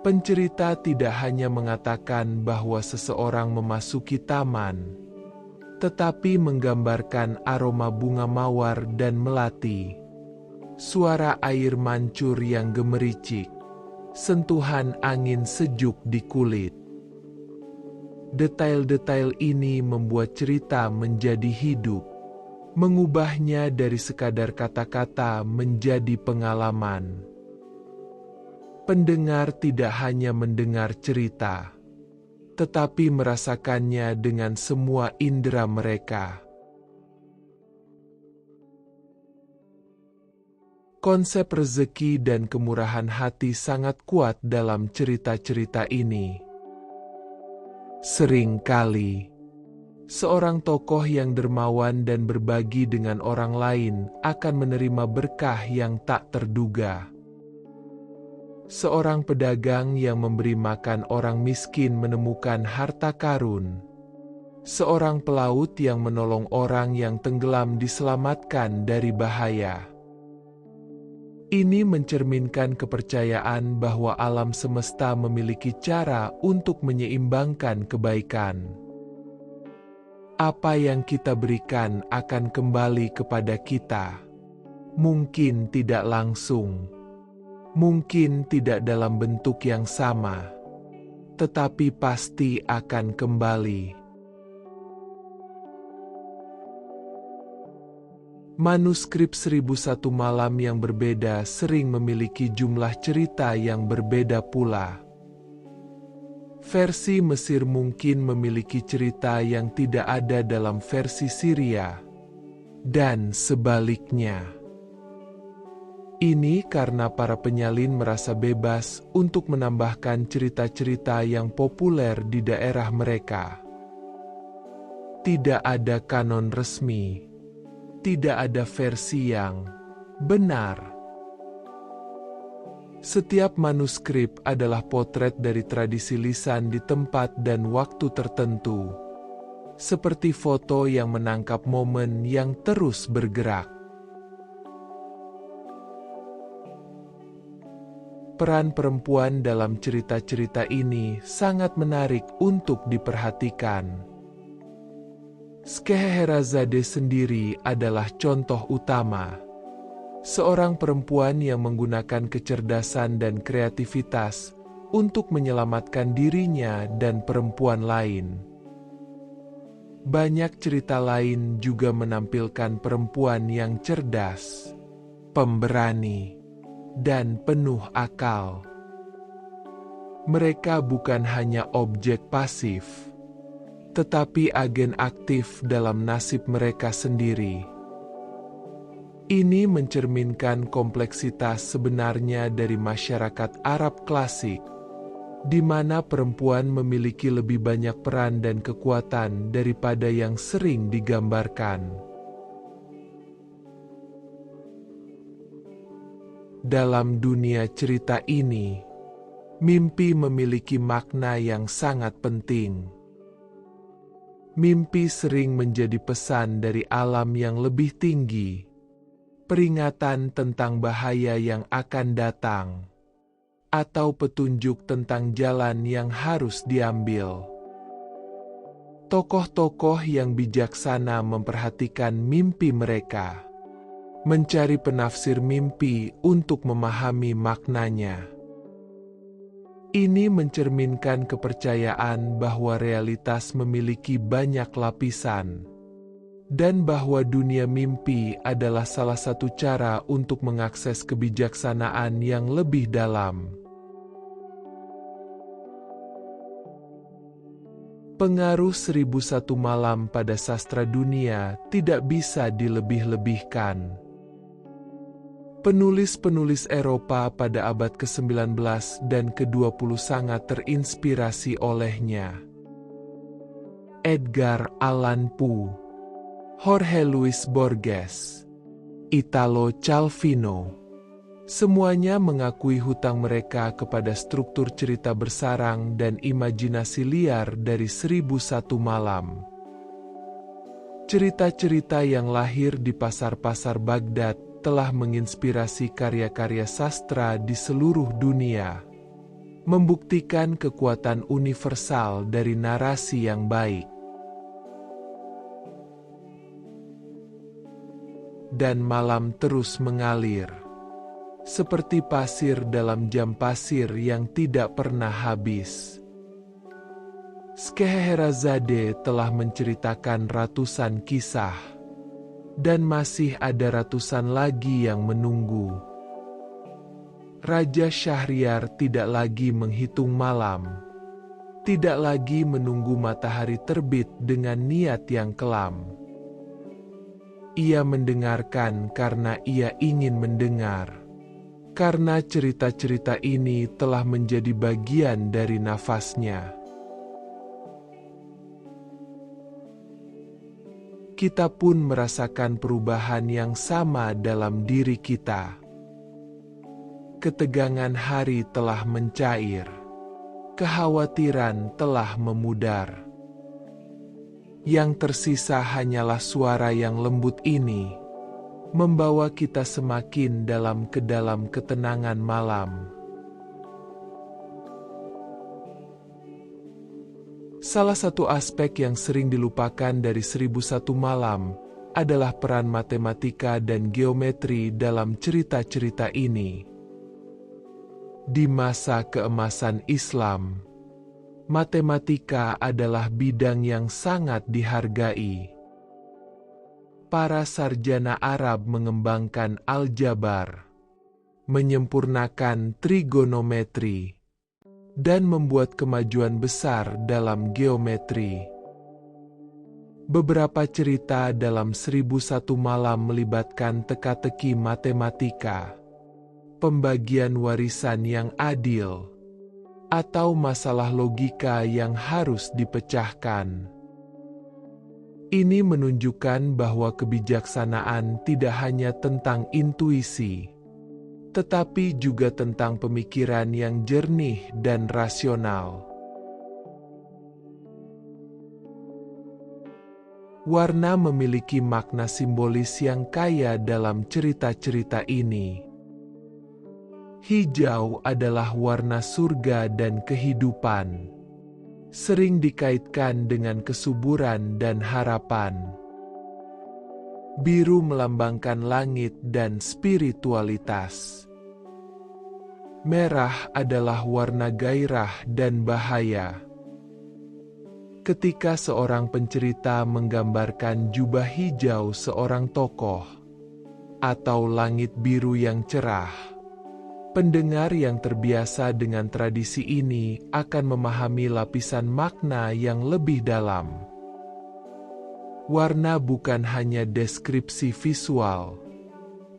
Pencerita tidak hanya mengatakan bahwa seseorang memasuki taman, tetapi menggambarkan aroma bunga mawar dan melati, suara air mancur yang gemericik, sentuhan angin sejuk di kulit. Detail-detail ini membuat cerita menjadi hidup, mengubahnya dari sekadar kata-kata menjadi pengalaman. Pendengar tidak hanya mendengar cerita, tetapi merasakannya dengan semua indera mereka. Konsep rezeki dan kemurahan hati sangat kuat dalam cerita-cerita ini. Seringkali, seorang tokoh yang dermawan dan berbagi dengan orang lain akan menerima berkah yang tak terduga. Seorang pedagang yang memberi makan orang miskin menemukan harta karun. Seorang pelaut yang menolong orang yang tenggelam diselamatkan dari bahaya. Ini mencerminkan kepercayaan bahwa alam semesta memiliki cara untuk menyeimbangkan kebaikan. Apa yang kita berikan akan kembali kepada kita. Mungkin tidak langsung, mungkin tidak dalam bentuk yang sama, tetapi pasti akan kembali. Manuskrip 1001 Malam yang berbeda sering memiliki jumlah cerita yang berbeda pula. Versi Mesir mungkin memiliki cerita yang tidak ada dalam versi Syria, dan sebaliknya. Ini karena para penyalin merasa bebas untuk menambahkan cerita-cerita yang populer di daerah mereka. Tidak ada kanon resmi, tidak ada versi yang benar. Setiap manuskrip adalah potret dari tradisi lisan di tempat dan waktu tertentu, seperti foto yang menangkap momen yang terus bergerak. Peran perempuan dalam cerita-cerita ini sangat menarik untuk diperhatikan. Scheherazade sendiri adalah contoh utama. Seorang perempuan yang menggunakan kecerdasan dan kreativitas untuk menyelamatkan dirinya dan perempuan lain. Banyak cerita lain juga menampilkan perempuan yang cerdas, pemberani, dan penuh akal. Mereka bukan hanya objek pasif, tetapi agen aktif dalam nasib mereka sendiri. Ini mencerminkan kompleksitas sebenarnya dari masyarakat Arab klasik, di mana perempuan memiliki lebih banyak peran dan kekuatan daripada yang sering digambarkan. Dalam dunia cerita ini, mimpi memiliki makna yang sangat penting. Mimpi sering menjadi pesan dari alam yang lebih tinggi, peringatan tentang bahaya yang akan datang, atau petunjuk tentang jalan yang harus diambil. Tokoh-tokoh yang bijaksana memperhatikan mimpi mereka, mencari penafsir mimpi untuk memahami maknanya. Ini mencerminkan kepercayaan bahwa realitas memiliki banyak lapisan, dan bahwa dunia mimpi adalah salah satu cara untuk mengakses kebijaksanaan yang lebih dalam. Pengaruh 1001 Malam pada sastra dunia tidak bisa dilebih-lebihkan. Penulis-penulis Eropa pada abad ke-19 dan ke-20 sangat terinspirasi olehnya. Edgar Allan Poe, Jorge Luis Borges, Italo Calvino, semuanya mengakui hutang mereka kepada struktur cerita bersarang dan imajinasi liar dari 1001 Malam. Cerita-cerita yang lahir di pasar-pasar Baghdad telah menginspirasi karya-karya sastra di seluruh dunia, membuktikan kekuatan universal dari narasi yang baik. Dan malam terus mengalir, seperti pasir dalam jam pasir yang tidak pernah habis. Scheherazade telah menceritakan ratusan kisah, dan masih ada ratusan lagi yang menunggu. Raja Syahriar tidak lagi menghitung malam, tidak lagi menunggu matahari terbit dengan niat yang kelam. Ia mendengarkan karena ia ingin mendengar. Karena cerita-cerita ini telah menjadi bagian dari nafasnya. Kita pun merasakan perubahan yang sama dalam diri kita. Ketegangan hari telah mencair. Kekhawatiran telah memudar. Yang tersisa hanyalah suara yang lembut ini, membawa kita semakin dalam ke dalam ketenangan malam. Salah satu aspek yang sering dilupakan dari 1001 Malam adalah peran matematika dan geometri dalam cerita-cerita ini. Di masa keemasan Islam, matematika adalah bidang yang sangat dihargai. Para sarjana Arab mengembangkan aljabar, menyempurnakan trigonometri, dan membuat kemajuan besar dalam geometri. Beberapa cerita dalam 1001 Malam melibatkan teka-teki matematika, pembagian warisan yang adil, atau masalah logika yang harus dipecahkan. Ini menunjukkan bahwa kebijaksanaan tidak hanya tentang intuisi, tetapi juga tentang pemikiran yang jernih dan rasional. Warna memiliki makna simbolis yang kaya dalam cerita-cerita ini. Hijau adalah warna surga dan kehidupan. Sering dikaitkan dengan kesuburan dan harapan. Biru melambangkan langit dan spiritualitas. Merah adalah warna gairah dan bahaya. Ketika seorang pencerita menggambarkan jubah hijau seorang tokoh, atau langit biru yang cerah, pendengar yang terbiasa dengan tradisi ini akan memahami lapisan makna yang lebih dalam. Warna bukan hanya deskripsi visual,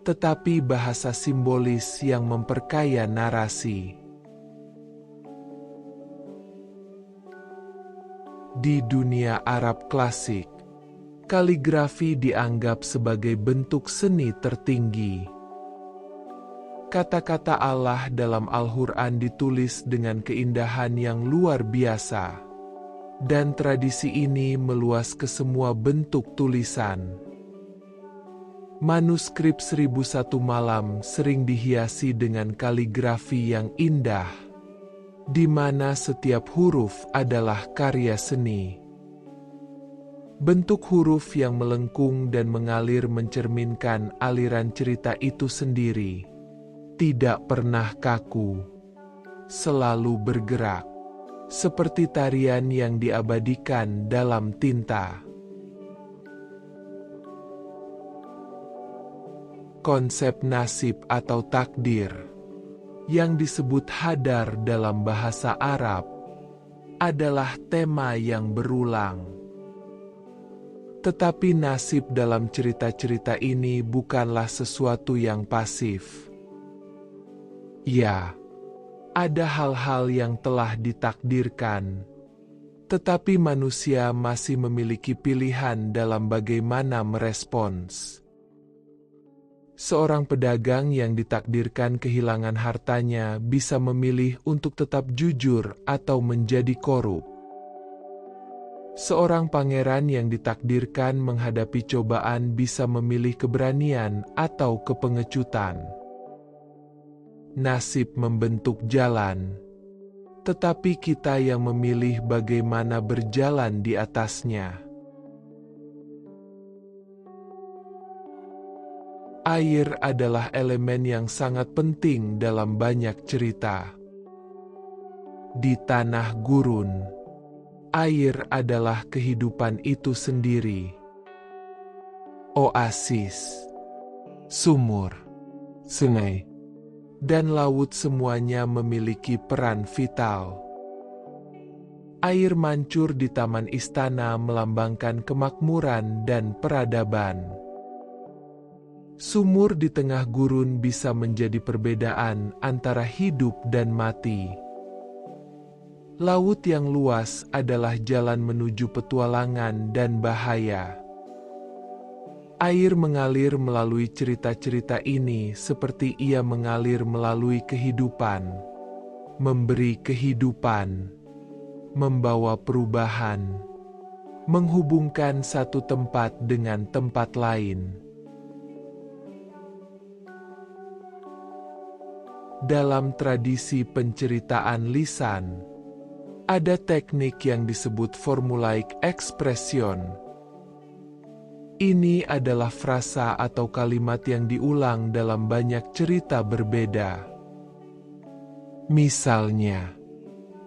tetapi bahasa simbolis yang memperkaya narasi. Di dunia Arab klasik, kaligrafi dianggap sebagai bentuk seni tertinggi. Kata-kata Allah dalam Al-Quran ditulis dengan keindahan yang luar biasa. Dan tradisi ini meluas ke semua bentuk tulisan. Manuskrip 1001 Malam sering dihiasi dengan kaligrafi yang indah, di mana setiap huruf adalah karya seni. Bentuk huruf yang melengkung dan mengalir mencerminkan aliran cerita itu sendiri. Tidak pernah kaku, selalu bergerak. Seperti tarian yang diabadikan dalam tinta. Konsep nasib atau takdir, yang disebut hadar dalam bahasa Arab, adalah tema yang berulang. Tetapi nasib dalam cerita-cerita ini bukanlah sesuatu yang pasif. Ya, ada hal-hal yang telah ditakdirkan, tetapi manusia masih memiliki pilihan dalam bagaimana merespons. Seorang pedagang yang ditakdirkan kehilangan hartanya bisa memilih untuk tetap jujur atau menjadi korup. Seorang pangeran yang ditakdirkan menghadapi cobaan bisa memilih keberanian atau kepengecutan. Nasib membentuk jalan, tetapi kita yang memilih bagaimana berjalan di atasnya. Air adalah elemen yang sangat penting dalam banyak cerita. Di tanah gurun, air adalah kehidupan itu sendiri. Oasis, sumur, sungai, dan laut semuanya memiliki peran vital. Air mancur di taman istana melambangkan kemakmuran dan peradaban. Sumur di tengah gurun bisa menjadi perbedaan antara hidup dan mati. Laut yang luas adalah jalan menuju petualangan dan bahaya. Air mengalir melalui cerita-cerita ini seperti ia mengalir melalui kehidupan, memberi kehidupan, membawa perubahan, menghubungkan satu tempat dengan tempat lain. Dalam tradisi penceritaan lisan, ada teknik yang disebut formulaik expression. Ini adalah frasa atau kalimat yang diulang dalam banyak cerita berbeda. Misalnya,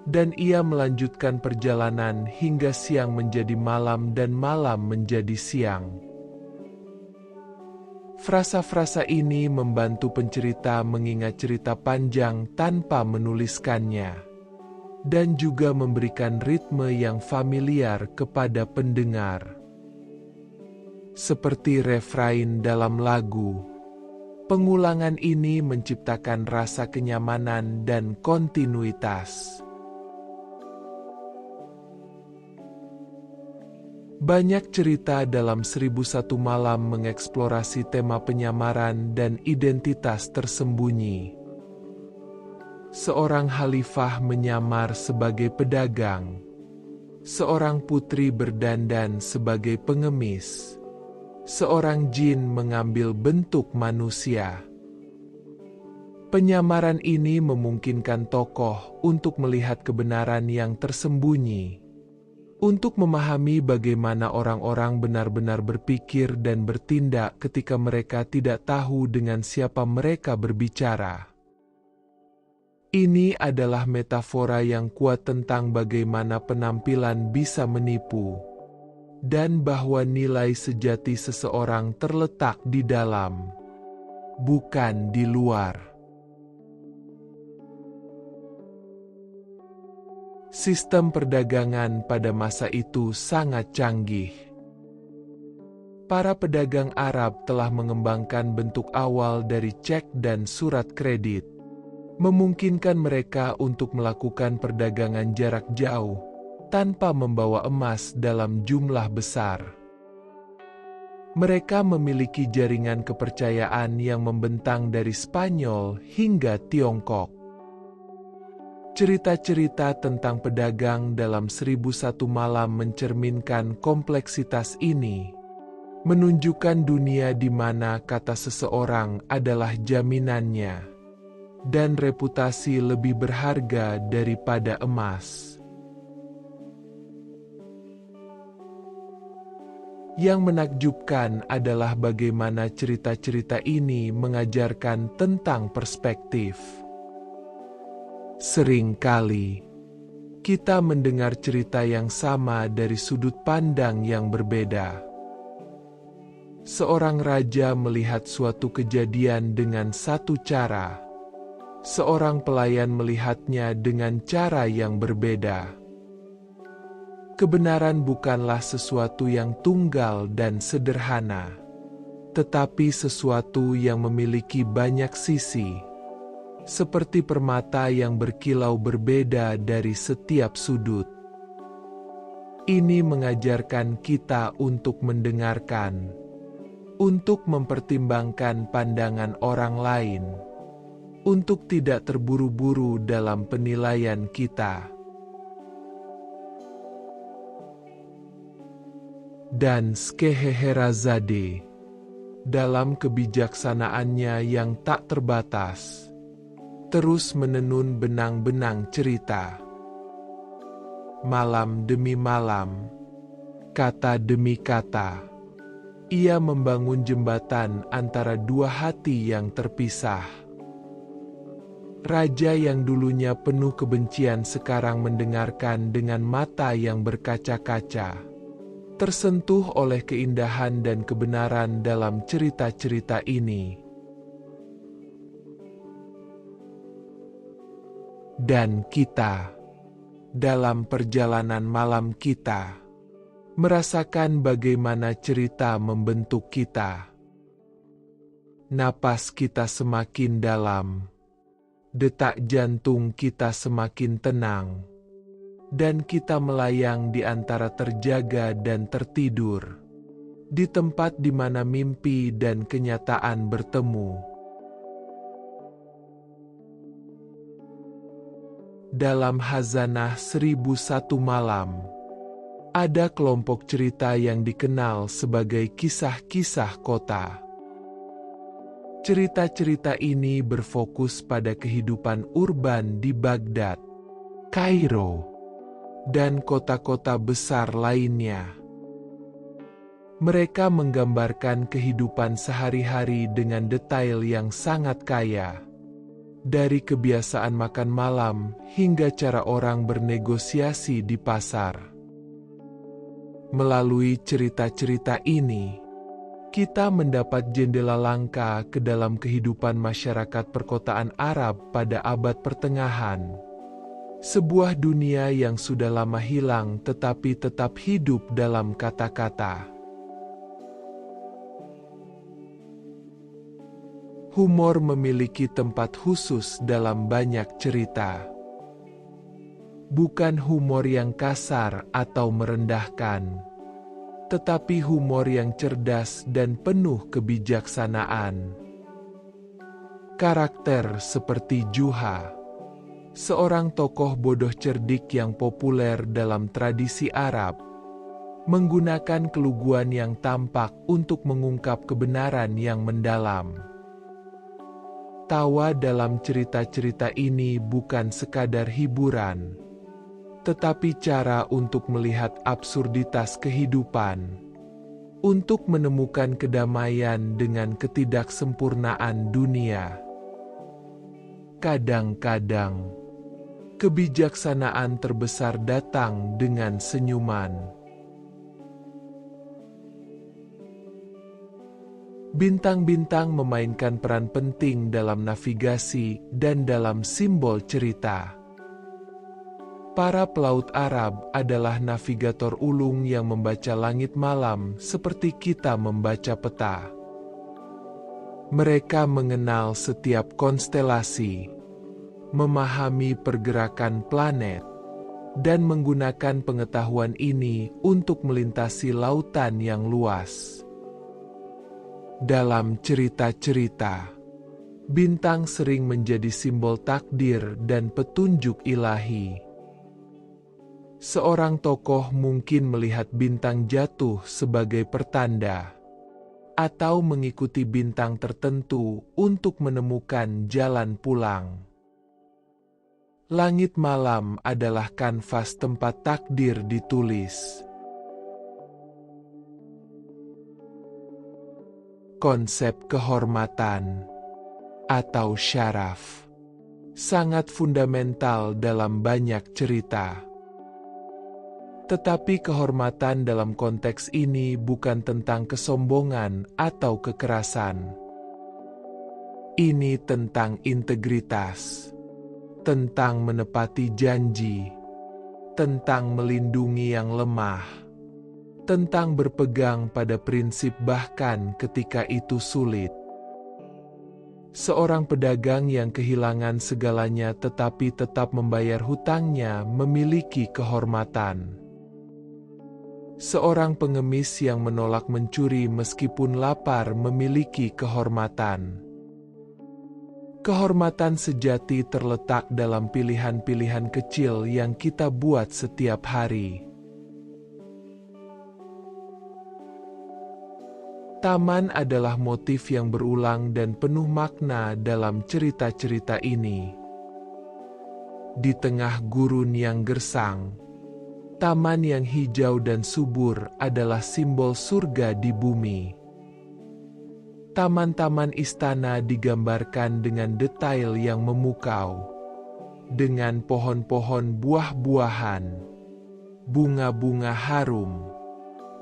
dan ia melanjutkan perjalanan hingga siang menjadi malam dan malam menjadi siang. Frasa-frasa ini membantu pencerita mengingat cerita panjang tanpa menuliskannya, dan juga memberikan ritme yang familiar kepada pendengar. Seperti refrain dalam lagu, pengulangan ini menciptakan rasa kenyamanan dan kontinuitas. Banyak cerita dalam 1001 Malam mengeksplorasi tema penyamaran dan identitas tersembunyi. Seorang khalifah menyamar sebagai pedagang. Seorang putri berdandan sebagai pengemis. Seorang jin mengambil bentuk manusia. Penyamaran ini memungkinkan tokoh untuk melihat kebenaran yang tersembunyi, untuk memahami bagaimana orang-orang benar-benar berpikir dan bertindak ketika mereka tidak tahu dengan siapa mereka berbicara. Ini adalah metafora yang kuat tentang bagaimana penampilan bisa menipu, dan bahwa nilai sejati seseorang terletak di dalam, bukan di luar. Sistem perdagangan pada masa itu sangat canggih. Para pedagang Arab telah mengembangkan bentuk awal dari cek dan surat kredit, memungkinkan mereka untuk melakukan perdagangan jarak jauh tanpa membawa emas dalam jumlah besar. Mereka memiliki jaringan kepercayaan yang membentang dari Spanyol hingga Tiongkok. Cerita-cerita tentang pedagang dalam 1001 Malam mencerminkan kompleksitas ini, menunjukkan dunia di mana kata seseorang adalah jaminannya, dan reputasi lebih berharga daripada emas. Yang menakjubkan adalah bagaimana cerita-cerita ini mengajarkan tentang perspektif. Seringkali, kita mendengar cerita yang sama dari sudut pandang yang berbeda. Seorang raja melihat suatu kejadian dengan satu cara, seorang pelayan melihatnya dengan cara yang berbeda. Kebenaran bukanlah sesuatu yang tunggal dan sederhana, tetapi sesuatu yang memiliki banyak sisi, seperti permata yang berkilau berbeda dari setiap sudut. Ini mengajarkan kita untuk mendengarkan, untuk mempertimbangkan pandangan orang lain, untuk tidak terburu-buru dalam penilaian kita. Dan Scheherazade, dalam kebijaksanaannya yang tak terbatas, terus menenun benang-benang cerita. Malam demi malam, kata demi kata, ia membangun jembatan antara dua hati yang terpisah. Raja yang dulunya penuh kebencian sekarang mendengarkan dengan mata yang berkaca-kaca, tersentuh oleh keindahan dan kebenaran dalam cerita-cerita ini. Dan kita, dalam perjalanan malam kita, merasakan bagaimana cerita membentuk kita. Napas kita semakin dalam, detak jantung kita semakin tenang, dan kita melayang di antara terjaga dan tertidur, di tempat di mana mimpi dan kenyataan bertemu. Dalam Khazanah 1001 Malam, ada kelompok cerita yang dikenal sebagai kisah-kisah kota. Cerita-cerita ini berfokus pada kehidupan urban di Baghdad, Kairo, dan kota-kota besar lainnya. Mereka menggambarkan kehidupan sehari-hari dengan detail yang sangat kaya, dari kebiasaan makan malam hingga cara orang bernegosiasi di pasar. Melalui cerita-cerita ini, kita mendapat jendela langka ke dalam kehidupan masyarakat perkotaan Arab pada abad pertengahan. Sebuah dunia yang sudah lama hilang tetapi tetap hidup dalam kata-kata. Humor memiliki tempat khusus dalam banyak cerita. Bukan humor yang kasar atau merendahkan, tetapi humor yang cerdas dan penuh kebijaksanaan. Karakter seperti Juha, seorang tokoh bodoh cerdik yang populer dalam tradisi Arab, menggunakan keluguan yang tampak untuk mengungkap kebenaran yang mendalam. Tawa dalam cerita-cerita ini bukan sekadar hiburan, tetapi cara untuk melihat absurditas kehidupan, untuk menemukan kedamaian dengan ketidaksempurnaan dunia. Kadang-kadang, kebijaksanaan terbesar datang dengan senyuman. Bintang-bintang memainkan peran penting dalam navigasi dan dalam simbol cerita. Para pelaut Arab adalah navigator ulung yang membaca langit malam seperti kita membaca peta. Mereka mengenal setiap konstelasi, memahami pergerakan planet, dan menggunakan pengetahuan ini untuk melintasi lautan yang luas. Dalam cerita-cerita, bintang sering menjadi simbol takdir dan petunjuk ilahi. Seorang tokoh mungkin melihat bintang jatuh sebagai pertanda, atau mengikuti bintang tertentu untuk menemukan jalan pulang. Langit malam adalah kanvas tempat takdir ditulis. Konsep kehormatan atau syaraf sangat fundamental dalam banyak cerita. Tetapi kehormatan dalam konteks ini bukan tentang kesombongan atau kekerasan. Ini tentang integritas, tentang menepati janji, tentang melindungi yang lemah, tentang berpegang pada prinsip bahkan ketika itu sulit. Seorang pedagang yang kehilangan segalanya tetapi tetap membayar hutangnya memiliki kehormatan. Seorang pengemis yang menolak mencuri meskipun lapar memiliki kehormatan. Kehormatan sejati terletak dalam pilihan-pilihan kecil yang kita buat setiap hari. Taman adalah motif yang berulang dan penuh makna dalam cerita-cerita ini. Di tengah gurun yang gersang, taman yang hijau dan subur adalah simbol surga di bumi. Taman-taman istana digambarkan dengan detail yang memukau, dengan pohon-pohon buah-buahan, bunga-bunga harum,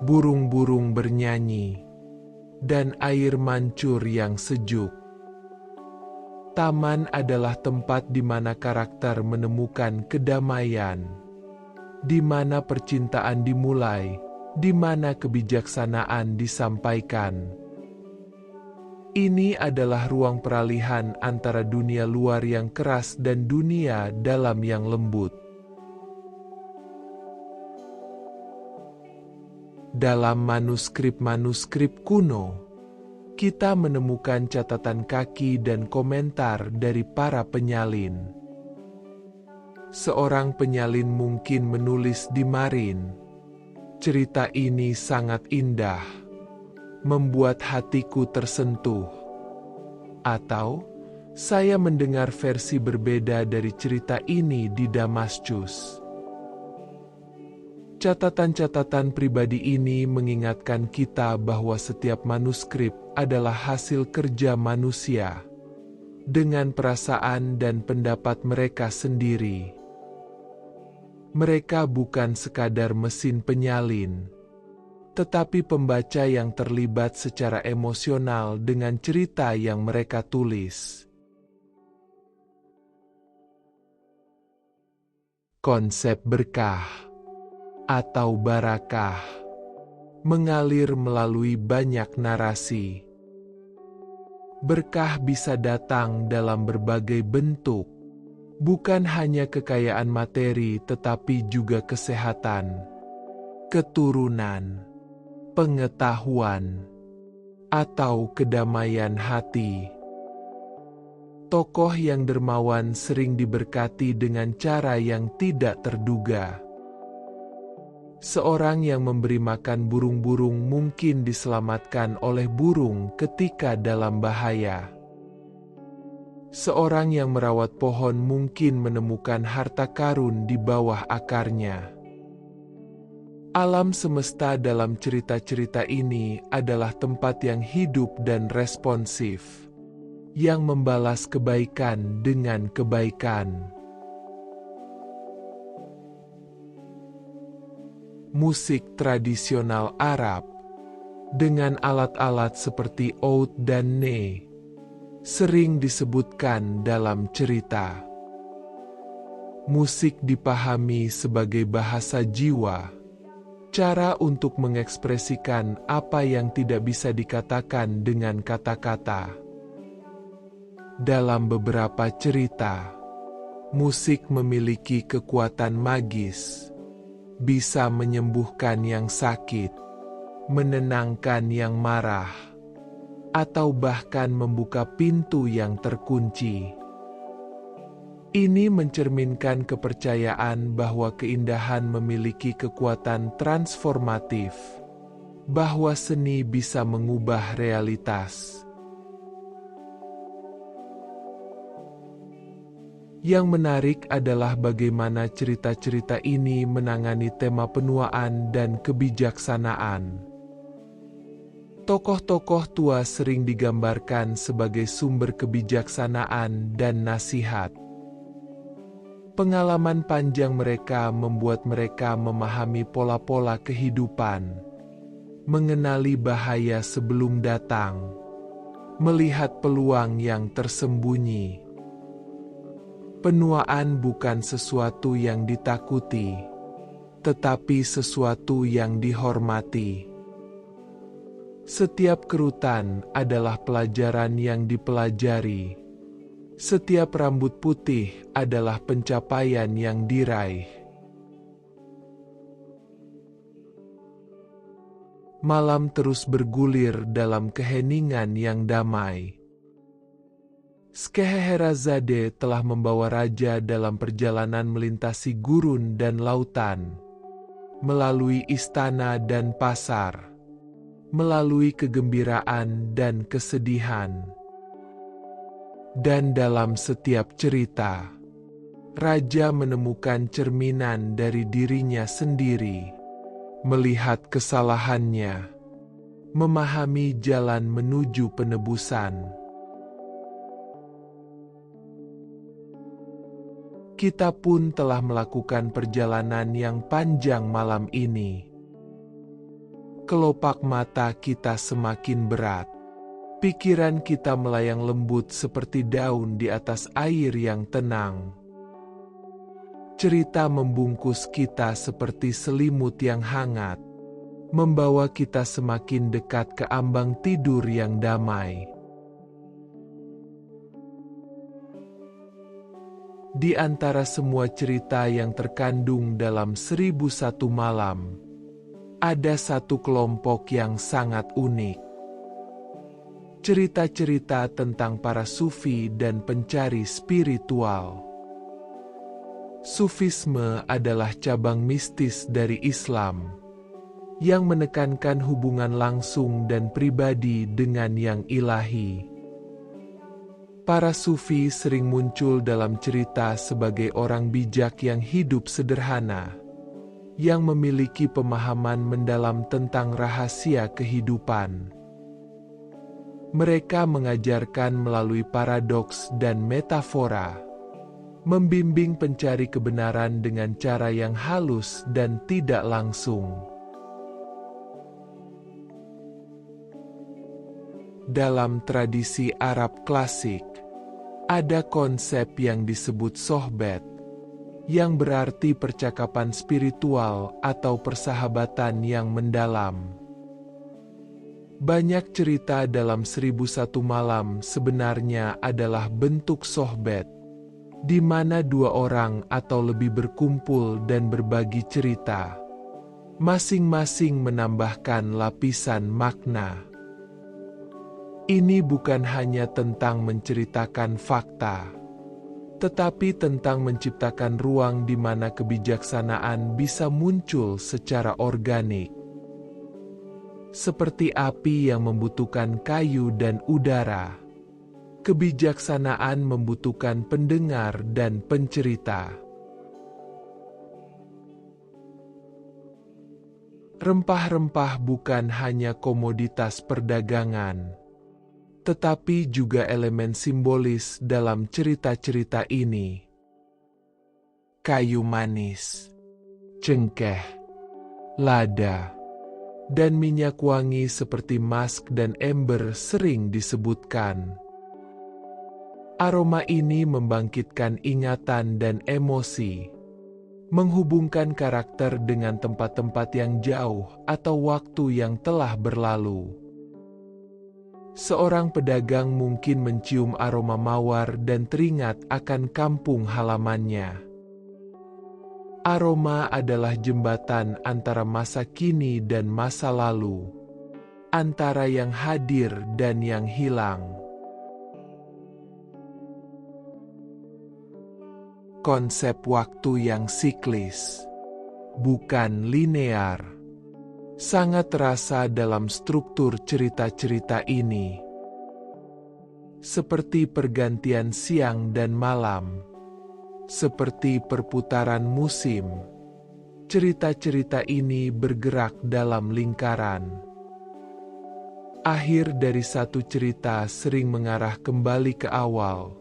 burung-burung bernyanyi, dan air mancur yang sejuk. Taman adalah tempat di mana karakter menemukan kedamaian, di mana percintaan dimulai, di mana kebijaksanaan disampaikan. Ini adalah ruang peralihan antara dunia luar yang keras dan dunia dalam yang lembut. Dalam manuskrip-manuskrip kuno, kita menemukan catatan kaki dan komentar dari para penyalin. Seorang penyalin mungkin menulis di Marin, "Cerita ini sangat indah, membuat hatiku tersentuh." Atau, "Saya mendengar versi berbeda dari cerita ini di Damaskus." Catatan-catatan pribadi ini mengingatkan kita bahwa setiap manuskrip adalah hasil kerja manusia, dengan perasaan dan pendapat mereka sendiri. Mereka bukan sekadar mesin penyalin, tetapi pembaca yang terlibat secara emosional dengan cerita yang mereka tulis. Konsep berkah atau barakah mengalir melalui banyak narasi. Berkah bisa datang dalam berbagai bentuk, bukan hanya kekayaan materi tetapi juga kesehatan, keturunan, pengetahuan, atau kedamaian hati. Tokoh yang dermawan sering diberkati dengan cara yang tidak terduga. Seorang yang memberi makan burung-burung mungkin diselamatkan oleh burung ketika dalam bahaya. Seorang yang merawat pohon mungkin menemukan harta karun di bawah akarnya. Alam semesta dalam cerita-cerita ini adalah tempat yang hidup dan responsif, yang membalas kebaikan dengan kebaikan. Musik tradisional Arab, dengan alat-alat seperti oud dan ney, sering disebutkan dalam cerita. Musik dipahami sebagai bahasa jiwa, cara untuk mengekspresikan apa yang tidak bisa dikatakan dengan kata-kata. Dalam beberapa cerita, musik memiliki kekuatan magis, bisa menyembuhkan yang sakit, menenangkan yang marah, atau bahkan membuka pintu yang terkunci. Ini mencerminkan kepercayaan bahwa keindahan memiliki kekuatan transformatif, bahwa seni bisa mengubah realitas. Yang menarik adalah bagaimana cerita-cerita ini menangani tema penuaan dan kebijaksanaan. Tokoh-tokoh tua sering digambarkan sebagai sumber kebijaksanaan dan nasihat. Pengalaman panjang mereka membuat mereka memahami pola-pola kehidupan, mengenali bahaya sebelum datang, melihat peluang yang tersembunyi. Penuaan bukan sesuatu yang ditakuti, tetapi sesuatu yang dihormati. Setiap kerutan adalah pelajaran yang dipelajari. Setiap rambut putih adalah pencapaian yang diraih. Malam terus bergulir dalam keheningan yang damai. Scheherazade telah membawa raja dalam perjalanan melintasi gurun dan lautan, melalui istana dan pasar, melalui kegembiraan dan kesedihan. Dan dalam setiap cerita, raja menemukan cerminan dari dirinya sendiri, melihat kesalahannya, memahami jalan menuju penebusan. Kita pun telah melakukan perjalanan yang panjang malam ini. Kelopak mata kita semakin berat. Pikiran kita melayang lembut seperti daun di atas air yang tenang. Cerita membungkus kita seperti selimut yang hangat, membawa kita semakin dekat ke ambang tidur yang damai. Di antara semua cerita yang terkandung dalam 1001 Malam, ada satu kelompok yang sangat unik. Cerita-cerita tentang para sufi dan pencari spiritual. Sufisme adalah cabang mistis dari Islam, yang menekankan hubungan langsung dan pribadi dengan yang ilahi. Para sufi sering muncul dalam cerita sebagai orang bijak yang hidup sederhana, yang memiliki pemahaman mendalam tentang rahasia kehidupan. Mereka mengajarkan melalui paradoks dan metafora, membimbing pencari kebenaran dengan cara yang halus dan tidak langsung. Dalam tradisi Arab klasik, ada konsep yang disebut sohbet, yang berarti percakapan spiritual atau persahabatan yang mendalam. Banyak cerita dalam 1001 Malam sebenarnya adalah bentuk sohbet, di mana dua orang atau lebih berkumpul dan berbagi cerita, masing-masing menambahkan lapisan makna. Ini bukan hanya tentang menceritakan fakta, tetapi tentang menciptakan ruang di mana kebijaksanaan bisa muncul secara organik. Seperti api yang membutuhkan kayu dan udara, Kebijaksanaan membutuhkan pendengar dan pencerita. Rempah-rempah bukan hanya komoditas perdagangan, tetapi juga elemen simbolis dalam cerita-cerita ini. Kayu manis, cengkeh, lada, dan minyak wangi seperti musk dan ember sering disebutkan. Aroma ini membangkitkan ingatan dan emosi, menghubungkan karakter dengan tempat-tempat yang jauh atau waktu yang telah berlalu. Seorang pedagang mungkin mencium aroma mawar dan teringat akan kampung halamannya. Aroma adalah jembatan antara masa kini dan masa lalu, antara yang hadir dan yang hilang. Konsep waktu yang siklis, bukan linear, sangat terasa dalam struktur cerita-cerita ini. Seperti pergantian siang dan malam, seperti perputaran musim, cerita-cerita ini bergerak dalam lingkaran. Akhir dari satu cerita sering mengarah kembali ke awal,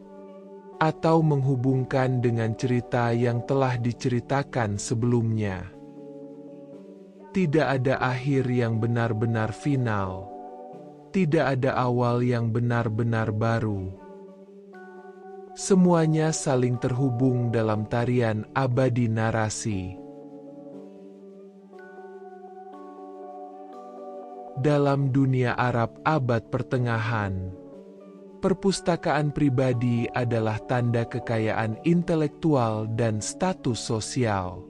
atau menghubungkan dengan cerita yang telah diceritakan sebelumnya. Tidak ada akhir yang benar-benar final. Tidak ada awal yang benar-benar baru. Semuanya saling terhubung dalam tarian abadi narasi. Dalam dunia Arab abad pertengahan, perpustakaan pribadi adalah tanda kekayaan intelektual dan status sosial.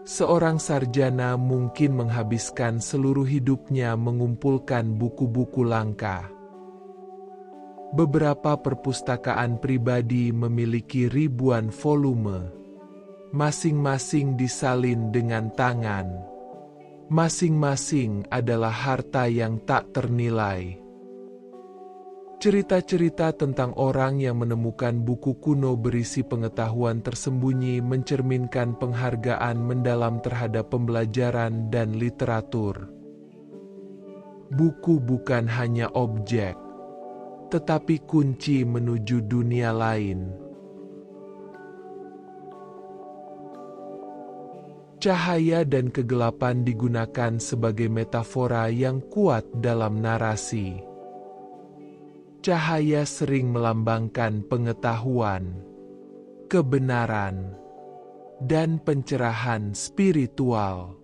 Seorang sarjana mungkin menghabiskan seluruh hidupnya mengumpulkan buku-buku langka. Beberapa perpustakaan pribadi memiliki ribuan volume, masing-masing disalin dengan tangan. Masing-masing adalah harta yang tak ternilai. Cerita-cerita tentang orang yang menemukan buku kuno berisi pengetahuan tersembunyi mencerminkan penghargaan mendalam terhadap pembelajaran dan literatur. Buku bukan hanya objek, tetapi kunci menuju dunia lain. Cahaya dan kegelapan digunakan sebagai metafora yang kuat dalam narasi. Cahaya sering melambangkan pengetahuan, kebenaran, dan pencerahan spiritual.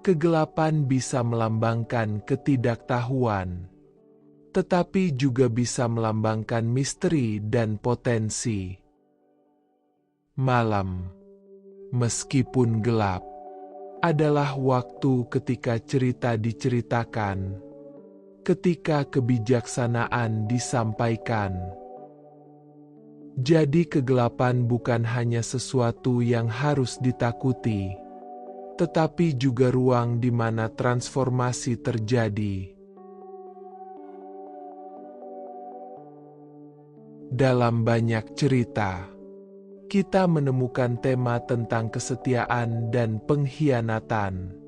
Kegelapan bisa melambangkan ketidaktahuan, tetapi juga bisa melambangkan misteri dan potensi. Malam, meskipun gelap, adalah waktu ketika cerita diceritakan, ketika kebijaksanaan disampaikan. Jadi kegelapan bukan hanya sesuatu yang harus ditakuti, tetapi juga ruang di mana transformasi terjadi. Dalam banyak cerita, kita menemukan tema tentang kesetiaan dan pengkhianatan.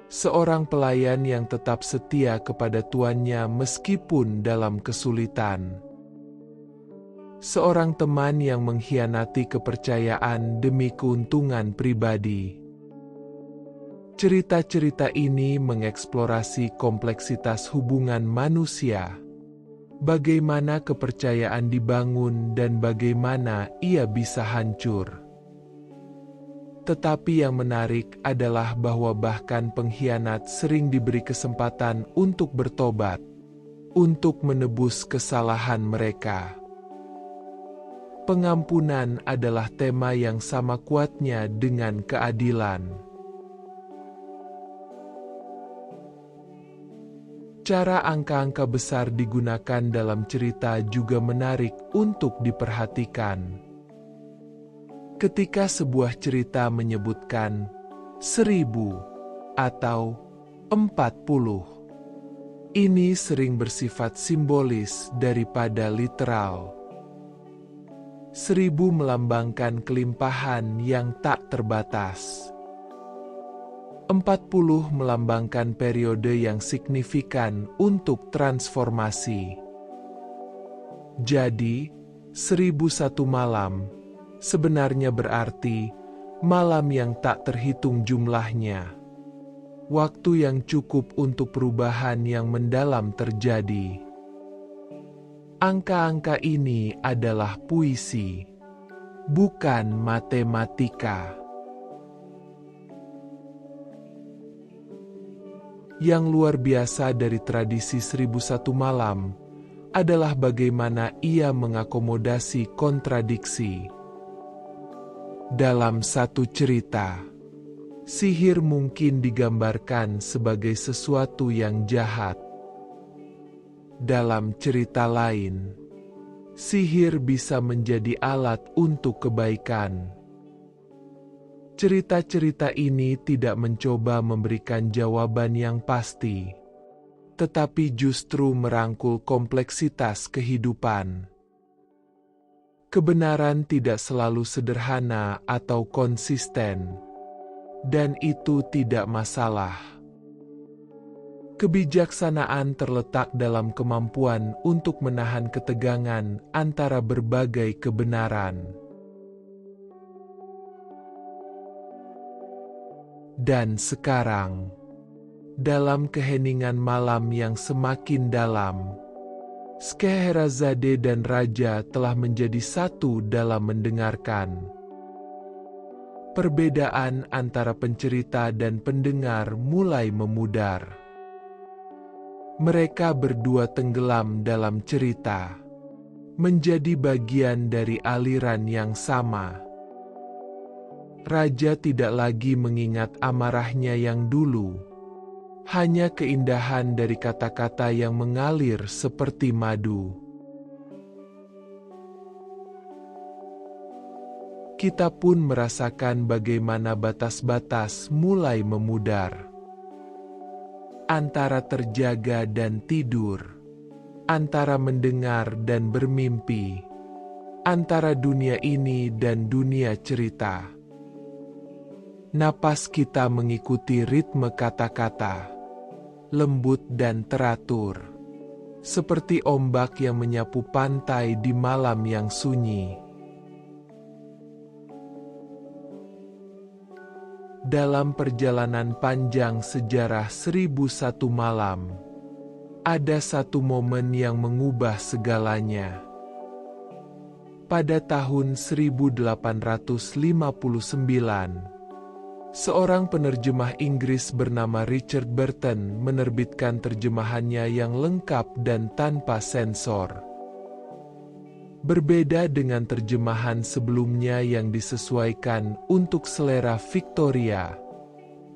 Seorang pelayan yang tetap setia kepada tuannya meskipun dalam kesulitan. Seorang teman yang mengkhianati kepercayaan demi keuntungan pribadi. Cerita-cerita ini mengeksplorasi kompleksitas hubungan manusia. Bagaimana kepercayaan dibangun dan bagaimana ia bisa hancur. Tetapi yang menarik adalah bahwa bahkan pengkhianat sering diberi kesempatan untuk bertobat, untuk menebus kesalahan mereka. Pengampunan adalah tema yang sama kuatnya dengan keadilan. Cara angka-angka besar digunakan dalam cerita juga menarik untuk diperhatikan. Ketika sebuah cerita menyebutkan 1000 atau 40, Ini sering bersifat simbolis daripada literal. 1000 melambangkan kelimpahan yang tak terbatas. 40 melambangkan periode yang signifikan untuk transformasi. Jadi, 1001 malam sebenarnya berarti malam yang tak terhitung jumlahnya. Waktu yang cukup untuk perubahan yang mendalam terjadi. Angka-angka ini adalah puisi, bukan matematika. Yang luar biasa dari tradisi 1001 malam adalah bagaimana ia mengakomodasi kontradiksi. Dalam satu cerita, sihir mungkin digambarkan sebagai sesuatu yang jahat. Dalam cerita lain, sihir bisa menjadi alat untuk kebaikan. Cerita-cerita ini tidak mencoba memberikan jawaban yang pasti, tetapi justru merangkul kompleksitas kehidupan. Kebenaran tidak selalu sederhana atau konsisten, dan itu tidak masalah. Kebijaksanaan terletak dalam kemampuan untuk menahan ketegangan antara berbagai kebenaran. Dan sekarang, dalam keheningan malam yang semakin dalam, Scheherazade dan Raja telah menjadi satu dalam mendengarkan. Perbedaan antara pencerita dan pendengar mulai memudar. Mereka berdua tenggelam dalam cerita, menjadi bagian dari aliran yang sama. Raja tidak lagi mengingat amarahnya yang dulu, hanya keindahan dari kata-kata yang mengalir seperti madu. Kita pun merasakan bagaimana batas-batas mulai memudar. Antara terjaga dan tidur, antara mendengar dan bermimpi, antara dunia ini dan dunia cerita. Napas kita mengikuti ritme kata-kata, lembut dan teratur, seperti ombak yang menyapu pantai di malam yang sunyi. Dalam perjalanan panjang sejarah 1001 malam, ada satu momen yang mengubah segalanya. Pada tahun 1859, seorang penerjemah Inggris bernama Richard Burton menerbitkan terjemahannya yang lengkap dan tanpa sensor. Berbeda dengan terjemahan sebelumnya yang disesuaikan untuk selera Victoria,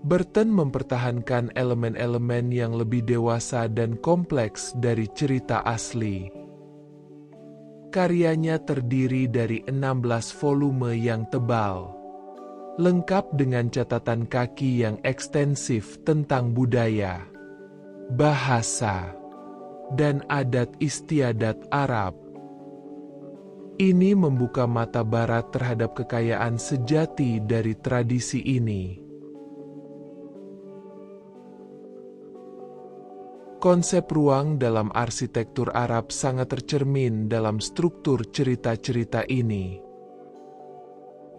Burton mempertahankan elemen-elemen yang lebih dewasa dan kompleks dari cerita asli. Karyanya terdiri dari 16 volume yang tebal, lengkap dengan catatan kaki yang ekstensif tentang budaya, bahasa, dan adat istiadat Arab. Ini membuka mata Barat terhadap kekayaan sejati dari tradisi ini. Konsep ruang dalam arsitektur Arab sangat tercermin dalam struktur cerita-cerita ini.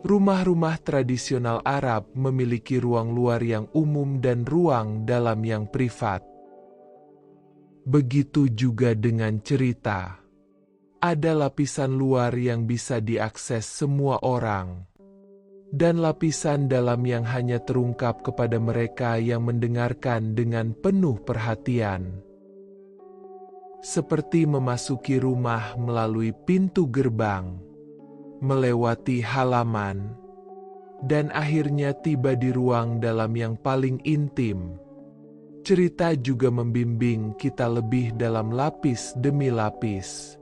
Rumah-rumah tradisional Arab memiliki ruang luar yang umum dan ruang dalam yang privat. Begitu juga dengan cerita. Ada lapisan luar yang bisa diakses semua orang, dan lapisan dalam yang hanya terungkap kepada mereka yang mendengarkan dengan penuh perhatian. Seperti memasuki rumah melalui pintu gerbang, melewati halaman, dan akhirnya tiba di ruang dalam yang paling intim. Cerita juga membimbing kita lebih dalam lapis demi lapis.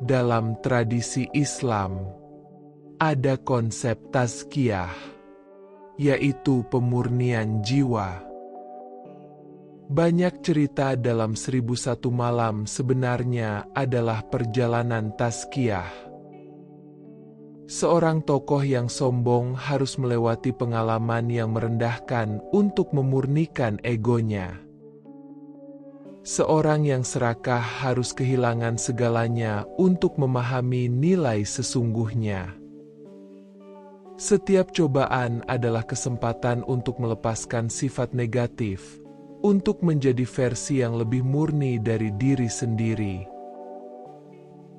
Dalam tradisi Islam, ada konsep tazkiyah, yaitu pemurnian jiwa. Banyak cerita dalam 1001 Malam sebenarnya adalah perjalanan tazkiyah. Seorang tokoh yang sombong harus melewati pengalaman yang merendahkan untuk memurnikan egonya. Seorang yang serakah harus kehilangan segalanya untuk memahami nilai sesungguhnya. Setiap cobaan adalah kesempatan untuk melepaskan sifat negatif, untuk menjadi versi yang lebih murni dari diri sendiri.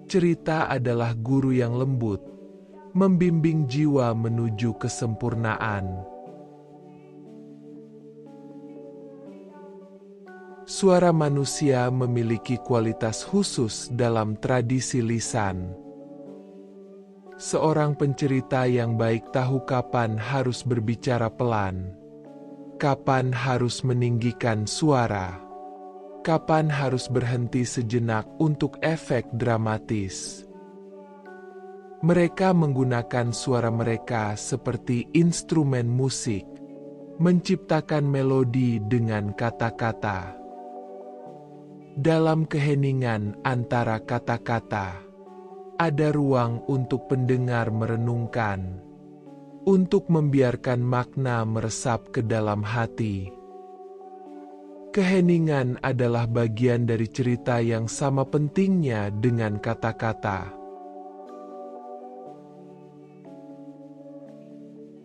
Cerita adalah guru yang lembut, membimbing jiwa menuju kesempurnaan. Suara manusia memiliki kualitas khusus dalam tradisi lisan. Seorang pencerita yang baik tahu kapan harus berbicara pelan, kapan harus meninggikan suara, kapan harus berhenti sejenak untuk efek dramatis. Mereka menggunakan suara mereka seperti instrumen musik, menciptakan melodi dengan kata-kata. Dalam keheningan antara kata-kata, ada ruang untuk pendengar merenungkan, untuk membiarkan makna meresap ke dalam hati. Keheningan adalah bagian dari cerita yang sama pentingnya dengan kata-kata.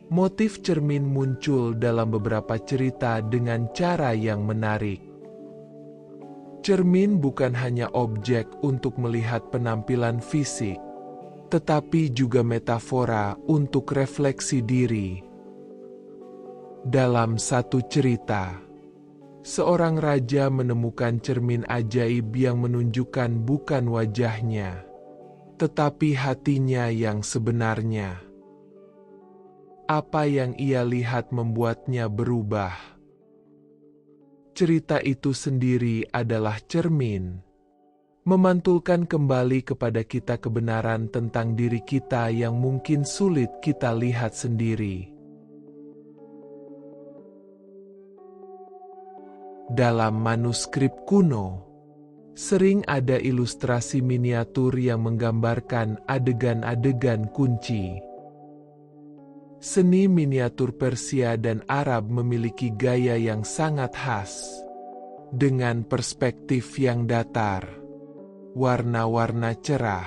Motif cermin muncul dalam beberapa cerita dengan cara yang menarik. Cermin bukan hanya objek untuk melihat penampilan fisik, tetapi juga metafora untuk refleksi diri. Dalam satu cerita, seorang raja menemukan cermin ajaib yang menunjukkan bukan wajahnya, tetapi hatinya yang sebenarnya. Apa yang ia lihat membuatnya berubah. Cerita itu sendiri adalah cermin, memantulkan kembali kepada kita kebenaran tentang diri kita yang mungkin sulit kita lihat sendiri. Dalam manuskrip kuno, sering ada ilustrasi miniatur yang menggambarkan adegan-adegan kunci. Seni miniatur Persia dan Arab memiliki gaya yang sangat khas, dengan perspektif yang datar, warna-warna cerah,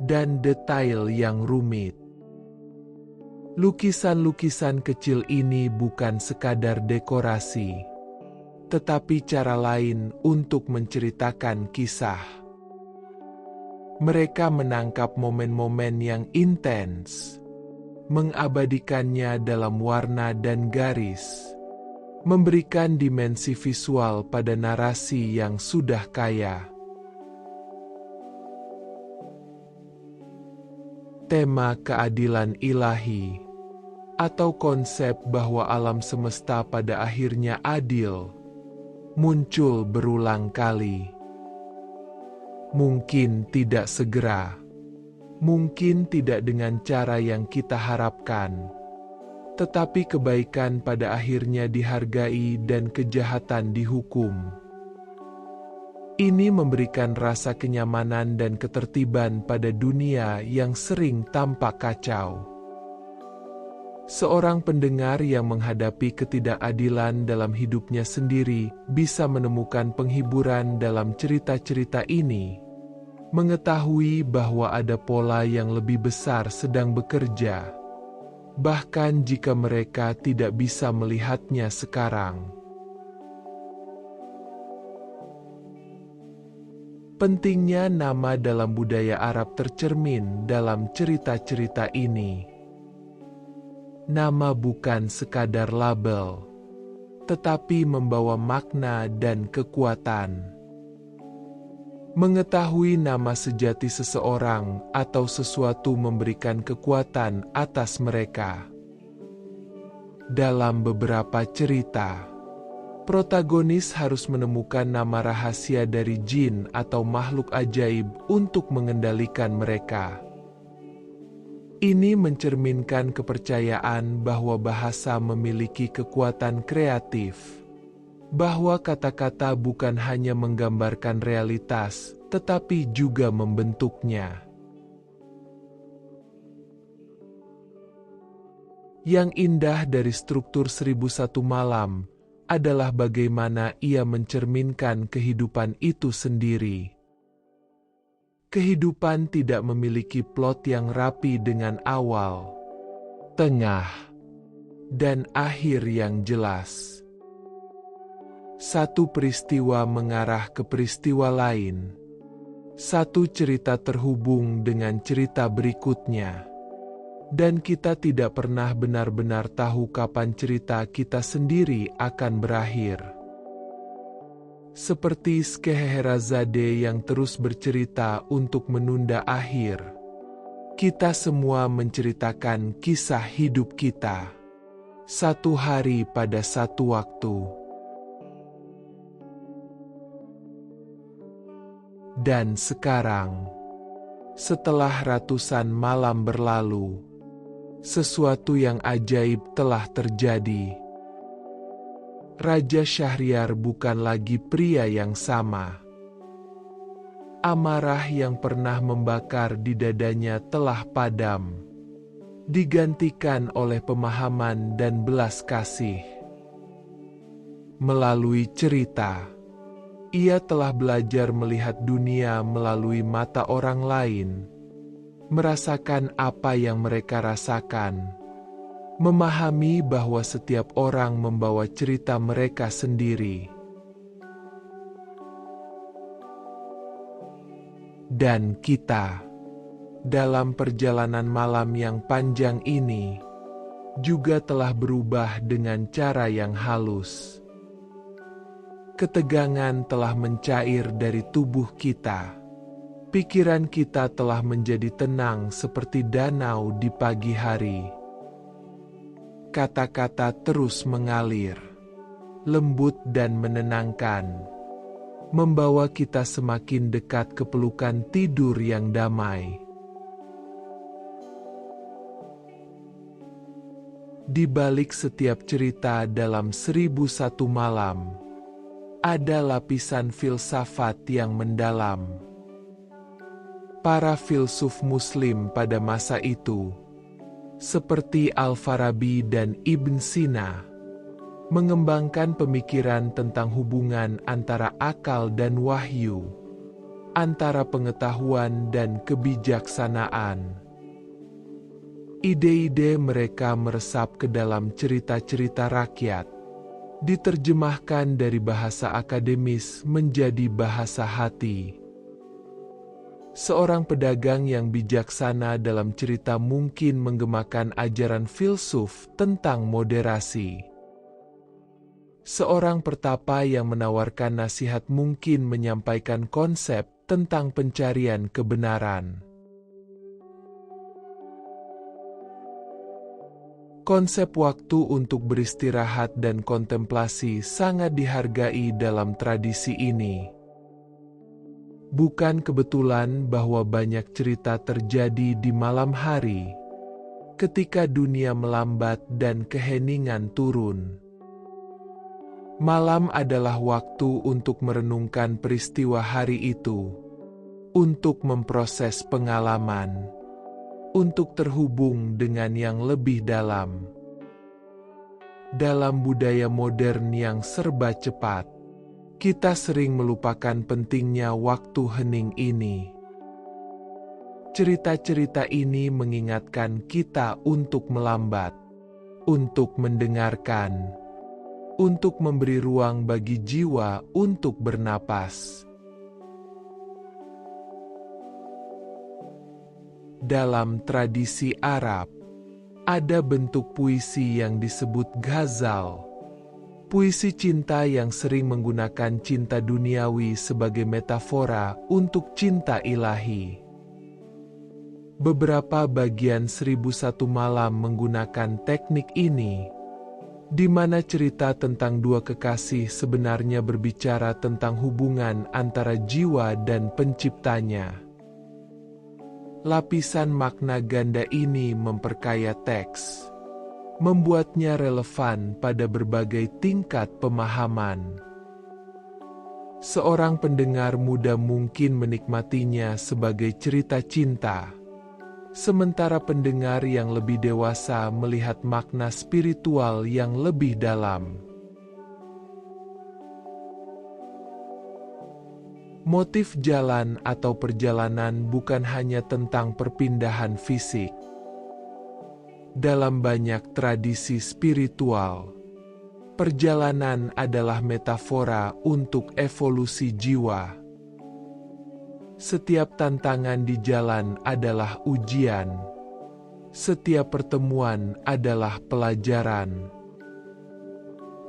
dan detail yang rumit. Lukisan-lukisan kecil ini bukan sekadar dekorasi, tetapi cara lain untuk menceritakan kisah. Mereka menangkap momen-momen yang intens, mengabadikannya dalam warna dan garis, memberikan dimensi visual pada narasi yang sudah kaya. Tema keadilan ilahi, atau konsep bahwa alam semesta pada akhirnya adil, muncul berulang kali. Mungkin tidak segera, mungkin tidak dengan cara yang kita harapkan, tetapi kebaikan pada akhirnya dihargai dan kejahatan dihukum. Ini memberikan rasa kenyamanan dan ketertiban pada dunia yang sering tampak kacau. Seorang pendengar yang menghadapi ketidakadilan dalam hidupnya sendiri bisa menemukan penghiburan dalam cerita-cerita ini, mengetahui bahwa ada pola yang lebih besar sedang bekerja, bahkan jika mereka tidak bisa melihatnya sekarang. Pentingnya nama dalam budaya Arab tercermin dalam cerita-cerita ini. Nama bukan sekadar label, tetapi membawa makna dan kekuatan. Mengetahui nama sejati seseorang atau sesuatu memberikan kekuatan atas mereka. Dalam beberapa cerita, protagonis harus menemukan nama rahasia dari jin atau makhluk ajaib untuk mengendalikan mereka. Ini mencerminkan kepercayaan bahwa bahasa memiliki kekuatan kreatif, bahwa kata-kata bukan hanya menggambarkan realitas, tetapi juga membentuknya. Yang indah dari struktur 1001 Malam adalah bagaimana ia mencerminkan kehidupan itu sendiri. Kehidupan tidak memiliki plot yang rapi dengan awal, tengah, dan akhir yang jelas. Satu peristiwa mengarah ke peristiwa lain. Satu cerita terhubung dengan cerita berikutnya. Dan kita tidak pernah benar-benar tahu kapan cerita kita sendiri akan berakhir. Seperti Scheherazade yang terus bercerita untuk menunda akhir. Kita semua menceritakan kisah hidup kita. Satu hari pada satu waktu. Dan sekarang, setelah ratusan malam berlalu, sesuatu yang ajaib telah terjadi. Raja Syahriar bukan lagi pria yang sama. Amarah yang pernah membakar di dadanya telah padam, digantikan oleh pemahaman dan belas kasih. Melalui cerita, ia telah belajar melihat dunia melalui mata orang lain, merasakan apa yang mereka rasakan, memahami bahwa setiap orang membawa cerita mereka sendiri. Dan kita, dalam perjalanan malam yang panjang ini, juga telah berubah dengan cara yang halus. Ketegangan telah mencair dari tubuh kita. Pikiran kita telah menjadi tenang seperti danau di pagi hari. Kata-kata terus mengalir, lembut dan menenangkan, membawa kita semakin dekat ke pelukan tidur yang damai. Di balik setiap cerita dalam 1001 Malam, ada lapisan filsafat yang mendalam. Para filsuf Muslim pada masa itu, seperti Al-Farabi dan Ibn Sina, mengembangkan pemikiran tentang hubungan antara akal dan wahyu, antara pengetahuan dan kebijaksanaan. Ide-ide mereka meresap ke dalam cerita-cerita rakyat, diterjemahkan dari bahasa akademis menjadi bahasa hati. Seorang pedagang yang bijaksana dalam cerita mungkin menggemakan ajaran filsuf tentang moderasi. Seorang pertapa yang menawarkan nasihat mungkin menyampaikan konsep tentang pencarian kebenaran. Konsep waktu untuk beristirahat dan kontemplasi sangat dihargai dalam tradisi ini. Bukan kebetulan bahwa banyak cerita terjadi di malam hari, ketika dunia melambat dan keheningan turun. Malam adalah waktu untuk merenungkan peristiwa hari itu, untuk memproses pengalaman, untuk terhubung dengan yang lebih dalam. Dalam budaya modern yang serba cepat, kita sering melupakan pentingnya waktu hening ini. Cerita-cerita ini mengingatkan kita untuk melambat, untuk mendengarkan, untuk memberi ruang bagi jiwa untuk bernapas. Dalam tradisi Arab, ada bentuk puisi yang disebut ghazal. Puisi cinta yang sering menggunakan cinta duniawi sebagai metafora untuk cinta ilahi. Beberapa bagian 1001 Malam menggunakan teknik ini, di mana cerita tentang dua kekasih sebenarnya berbicara tentang hubungan antara jiwa dan penciptanya. Lapisan makna ganda ini memperkaya teks, membuatnya relevan pada berbagai tingkat pemahaman. Seorang pendengar muda mungkin menikmatinya sebagai cerita cinta, sementara pendengar yang lebih dewasa melihat makna spiritual yang lebih dalam. Motif jalan atau perjalanan bukan hanya tentang perpindahan fisik. Dalam banyak tradisi spiritual, perjalanan adalah metafora untuk evolusi jiwa. Setiap tantangan di jalan adalah ujian. Setiap pertemuan adalah pelajaran.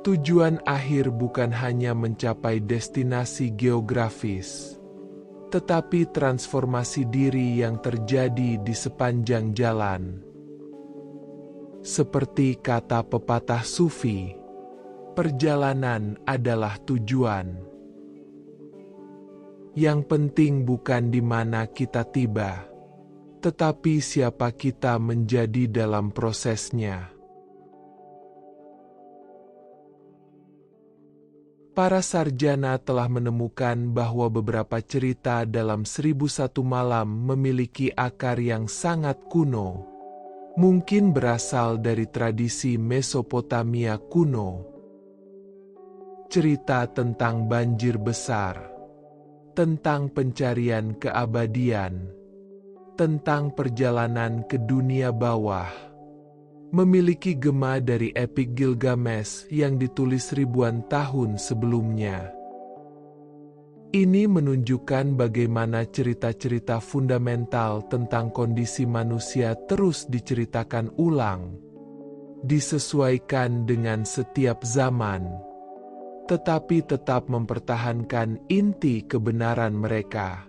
Tujuan akhir bukan hanya mencapai destinasi geografis, tetapi transformasi diri yang terjadi di sepanjang jalan. Seperti kata pepatah Sufi, perjalanan adalah tujuan. Yang penting bukan di mana kita tiba, tetapi siapa kita menjadi dalam prosesnya. Para sarjana telah menemukan bahwa beberapa cerita dalam 1001 Malam memiliki akar yang sangat kuno. Mungkin berasal dari tradisi Mesopotamia kuno. Cerita tentang banjir besar, tentang pencarian keabadian, tentang perjalanan ke dunia bawah, memiliki gema dari epik Gilgamesh yang ditulis ribuan tahun sebelumnya. Ini menunjukkan bagaimana cerita-cerita fundamental tentang kondisi manusia terus diceritakan ulang, disesuaikan dengan setiap zaman, tetapi tetap mempertahankan inti kebenaran mereka.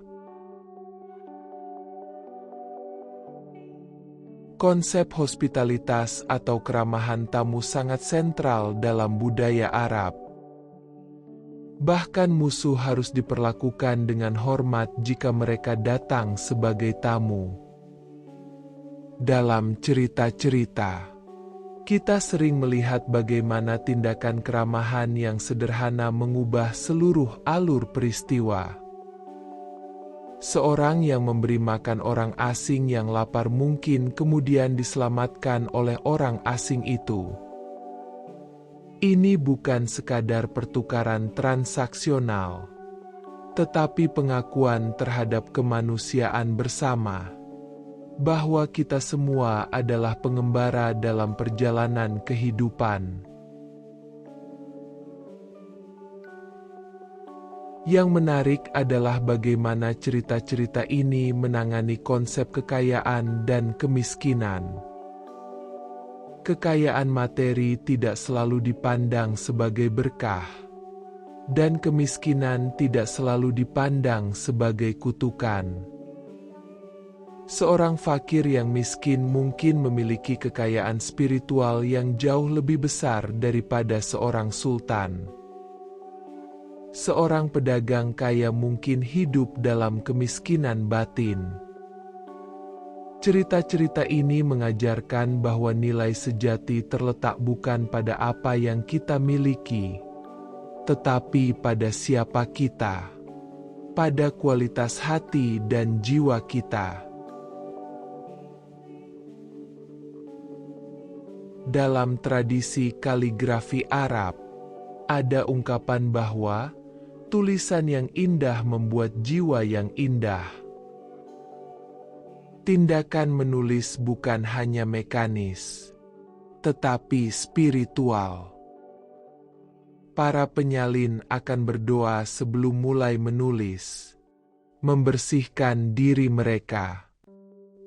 Konsep hospitalitas atau keramahan tamu sangat sentral dalam budaya Arab. Bahkan musuh harus diperlakukan dengan hormat jika mereka datang sebagai tamu. Dalam cerita-cerita, kita sering melihat bagaimana tindakan keramahan yang sederhana mengubah seluruh alur peristiwa. Seorang yang memberi makan orang asing yang lapar mungkin kemudian diselamatkan oleh orang asing itu. Ini bukan sekadar pertukaran transaksional, tetapi pengakuan terhadap kemanusiaan bersama, bahwa kita semua adalah pengembara dalam perjalanan kehidupan. Yang menarik adalah bagaimana cerita-cerita ini menangani konsep kekayaan dan kemiskinan. Kekayaan materi tidak selalu dipandang sebagai berkah, dan kemiskinan tidak selalu dipandang sebagai kutukan. Seorang fakir yang miskin mungkin memiliki kekayaan spiritual yang jauh lebih besar daripada seorang sultan. Seorang pedagang kaya mungkin hidup dalam kemiskinan batin. Cerita-cerita ini mengajarkan bahwa nilai sejati terletak bukan pada apa yang kita miliki, tetapi pada siapa kita, pada kualitas hati dan jiwa kita. Dalam tradisi kaligrafi Arab, ada ungkapan bahwa tulisan yang indah membuat jiwa yang indah. Tindakan menulis bukan hanya mekanis, tetapi spiritual. Para penyalin akan berdoa sebelum mulai menulis, membersihkan diri mereka,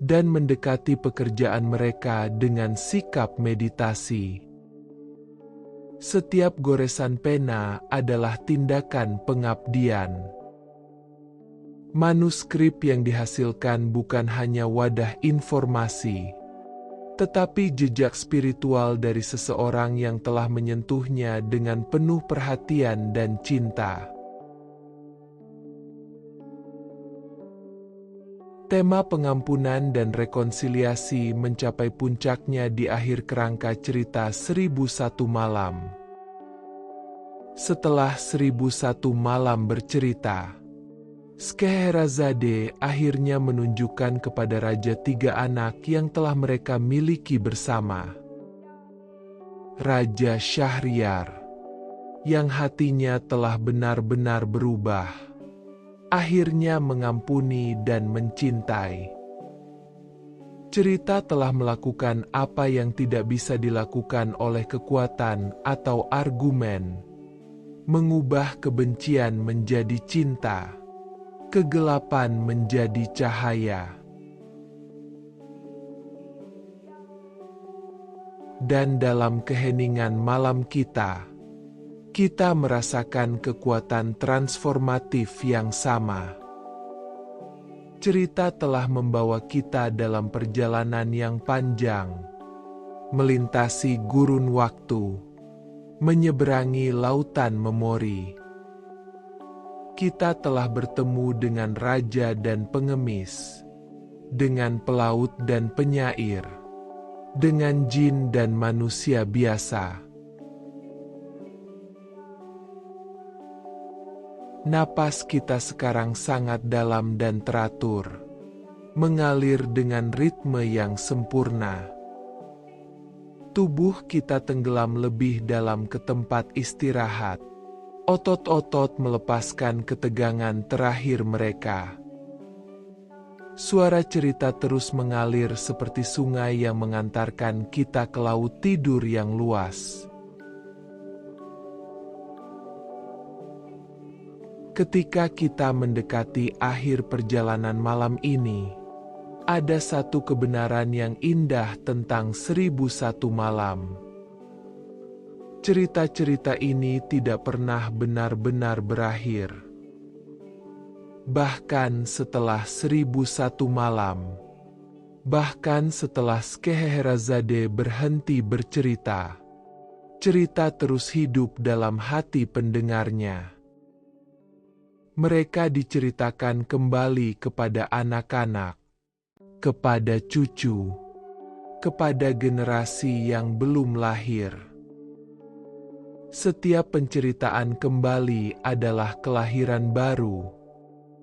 dan mendekati pekerjaan mereka dengan sikap meditasi. Setiap goresan pena adalah tindakan pengabdian. Manuskrip yang dihasilkan bukan hanya wadah informasi, tetapi jejak spiritual dari seseorang yang telah menyentuhnya dengan penuh perhatian dan cinta. Tema pengampunan dan rekonsiliasi mencapai puncaknya di akhir kerangka cerita 1001 Malam. Setelah 1001 Malam bercerita, Scheherazade akhirnya menunjukkan kepada Raja 3 anak yang telah mereka miliki bersama. Raja Syahriar, yang hatinya telah benar-benar berubah, akhirnya mengampuni dan mencintai. Cerita telah melakukan apa yang tidak bisa dilakukan oleh kekuatan atau argumen, mengubah kebencian menjadi cinta, kegelapan menjadi cahaya. Dan dalam keheningan malam kita merasakan kekuatan transformatif yang sama. Cerita telah membawa kita dalam perjalanan yang panjang, melintasi gurun waktu, menyeberangi lautan memori. Kita telah bertemu dengan raja dan pengemis, dengan pelaut dan penyair, dengan jin dan manusia biasa. Napas kita sekarang sangat dalam dan teratur, mengalir dengan ritme yang sempurna. Tubuh kita tenggelam lebih dalam ke tempat istirahat. Otot-otot melepaskan ketegangan terakhir mereka. Suara cerita terus mengalir seperti sungai yang mengantarkan kita ke laut tidur yang luas. Ketika kita mendekati akhir perjalanan malam ini, ada satu kebenaran yang indah tentang 1001 Malam. Cerita-cerita ini tidak pernah benar-benar berakhir. Bahkan setelah 1001 Malam, bahkan setelah Scheherazade berhenti bercerita, cerita terus hidup dalam hati pendengarnya. Mereka diceritakan kembali kepada anak-anak, kepada cucu, kepada generasi yang belum lahir. Setiap penceritaan kembali adalah kelahiran baru,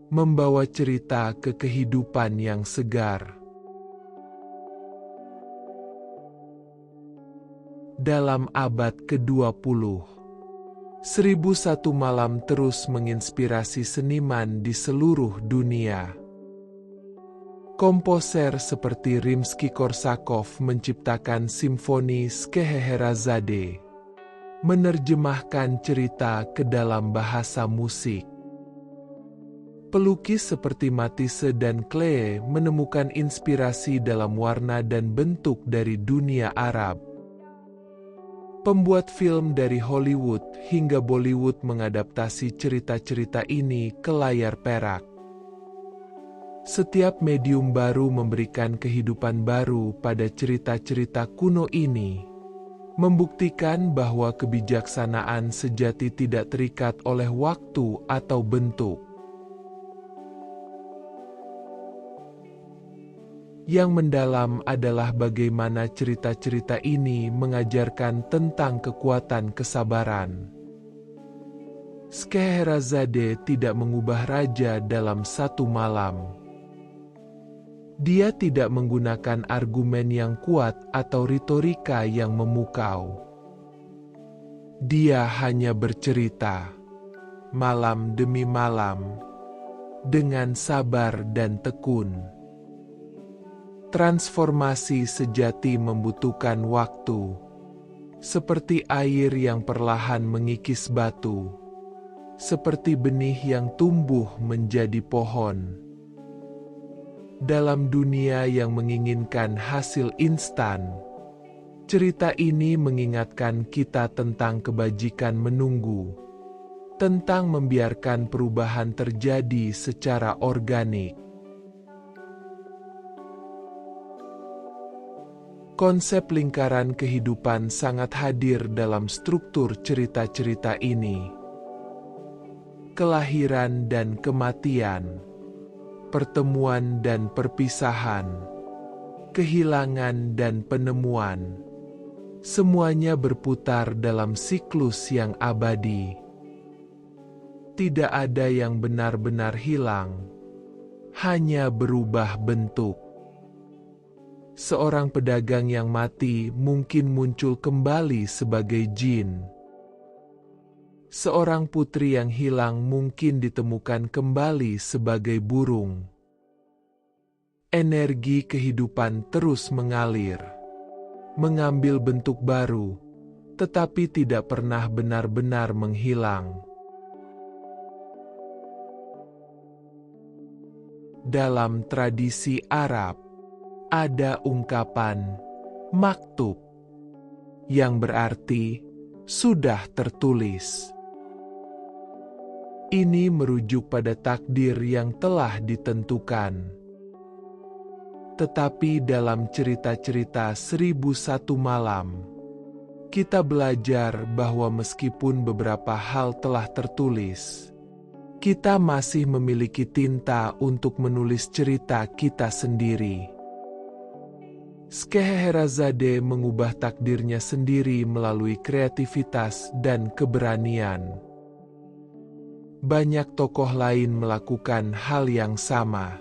membawa cerita ke kehidupan yang segar. Dalam abad ke-20, 1001 Malam terus menginspirasi seniman di seluruh dunia. Komposer seperti Rimsky-Korsakov menciptakan simfoni Scheherazade, menerjemahkan cerita ke dalam bahasa musik. Pelukis seperti Matisse dan Klee menemukan inspirasi dalam warna dan bentuk dari dunia Arab. Pembuat film dari Hollywood hingga Bollywood mengadaptasi cerita-cerita ini ke layar perak. Setiap medium baru memberikan kehidupan baru pada cerita-cerita kuno ini, membuktikan bahwa kebijaksanaan sejati tidak terikat oleh waktu atau bentuk. Yang mendalam adalah bagaimana cerita-cerita ini mengajarkan tentang kekuatan kesabaran. Scheherazade tidak mengubah raja dalam satu malam. Dia tidak menggunakan argumen yang kuat atau retorika yang memukau. Dia hanya bercerita, malam demi malam, dengan sabar dan tekun. Transformasi sejati membutuhkan waktu, seperti air yang perlahan mengikis batu, seperti benih yang tumbuh menjadi pohon. Dalam dunia yang menginginkan hasil instan, cerita ini mengingatkan kita tentang kebajikan menunggu, tentang membiarkan perubahan terjadi secara organik. Konsep lingkaran kehidupan sangat hadir dalam struktur cerita-cerita ini. Kelahiran dan kematian, pertemuan dan perpisahan, kehilangan dan penemuan. Semuanya berputar dalam siklus yang abadi. Tidak ada yang benar-benar hilang, hanya berubah bentuk. Seorang pedagang yang mati mungkin muncul kembali sebagai jin. Seorang putri yang hilang mungkin ditemukan kembali sebagai burung. Energi kehidupan terus mengalir, mengambil bentuk baru, tetapi tidak pernah benar-benar menghilang. Dalam tradisi Arab, ada ungkapan maktub yang berarti sudah tertulis. Ini merujuk pada takdir yang telah ditentukan. Tetapi dalam cerita-cerita 1001 malam, kita belajar bahwa meskipun beberapa hal telah tertulis, kita masih memiliki tinta untuk menulis cerita kita sendiri. Scheherazade mengubah takdirnya sendiri melalui kreativitas dan keberanian. Banyak tokoh lain melakukan hal yang sama.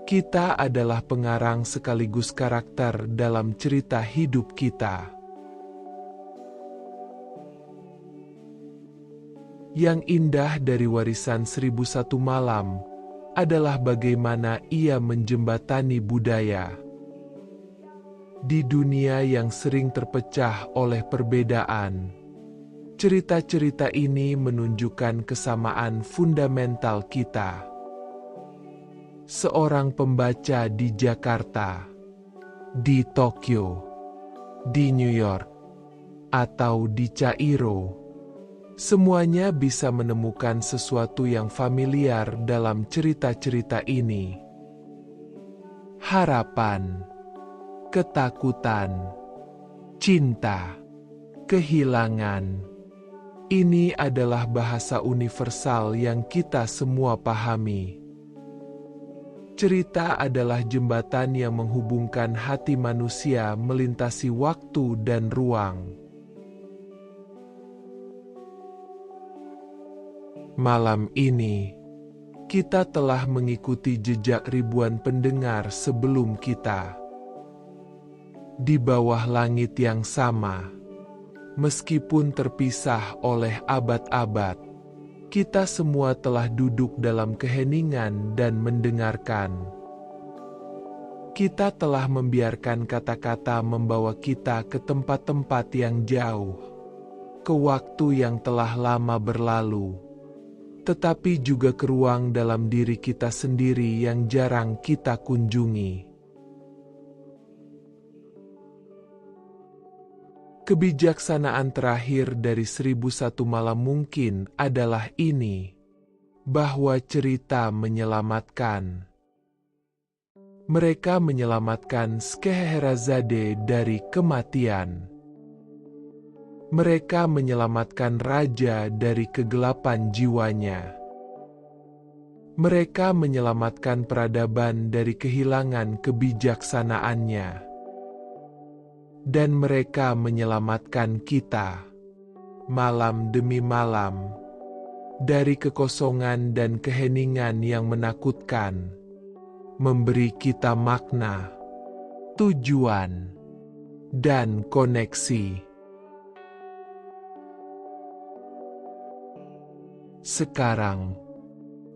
Kita adalah pengarang sekaligus karakter dalam cerita hidup kita. Yang indah dari warisan 1001 malam adalah bagaimana ia menjembatani budaya. Di dunia yang sering terpecah oleh perbedaan, cerita-cerita ini menunjukkan kesamaan fundamental kita. Seorang pembaca di Jakarta, di Tokyo, di New York, atau di Kairo, semuanya bisa menemukan sesuatu yang familiar dalam cerita-cerita ini. Harapan, ketakutan, cinta, kehilangan. Ini adalah bahasa universal yang kita semua pahami. Cerita adalah jembatan yang menghubungkan hati manusia melintasi waktu dan ruang. Malam ini, kita telah mengikuti jejak ribuan pendengar sebelum kita. Di bawah langit yang sama, meskipun terpisah oleh abad-abad, kita semua telah duduk dalam keheningan dan mendengarkan. Kita telah membiarkan kata-kata membawa kita ke tempat-tempat yang jauh, ke waktu yang telah lama berlalu, tetapi juga ke ruang dalam diri kita sendiri yang jarang kita kunjungi. Kebijaksanaan terakhir dari 1001 malam mungkin adalah ini, bahwa cerita menyelamatkan. Mereka menyelamatkan Scheherazade dari kematian. Mereka menyelamatkan raja dari kegelapan jiwanya. Mereka menyelamatkan peradaban dari kehilangan kebijaksanaannya. Dan mereka menyelamatkan kita, malam demi malam, dari kekosongan dan keheningan yang menakutkan, memberi kita makna, tujuan, dan koneksi. Sekarang,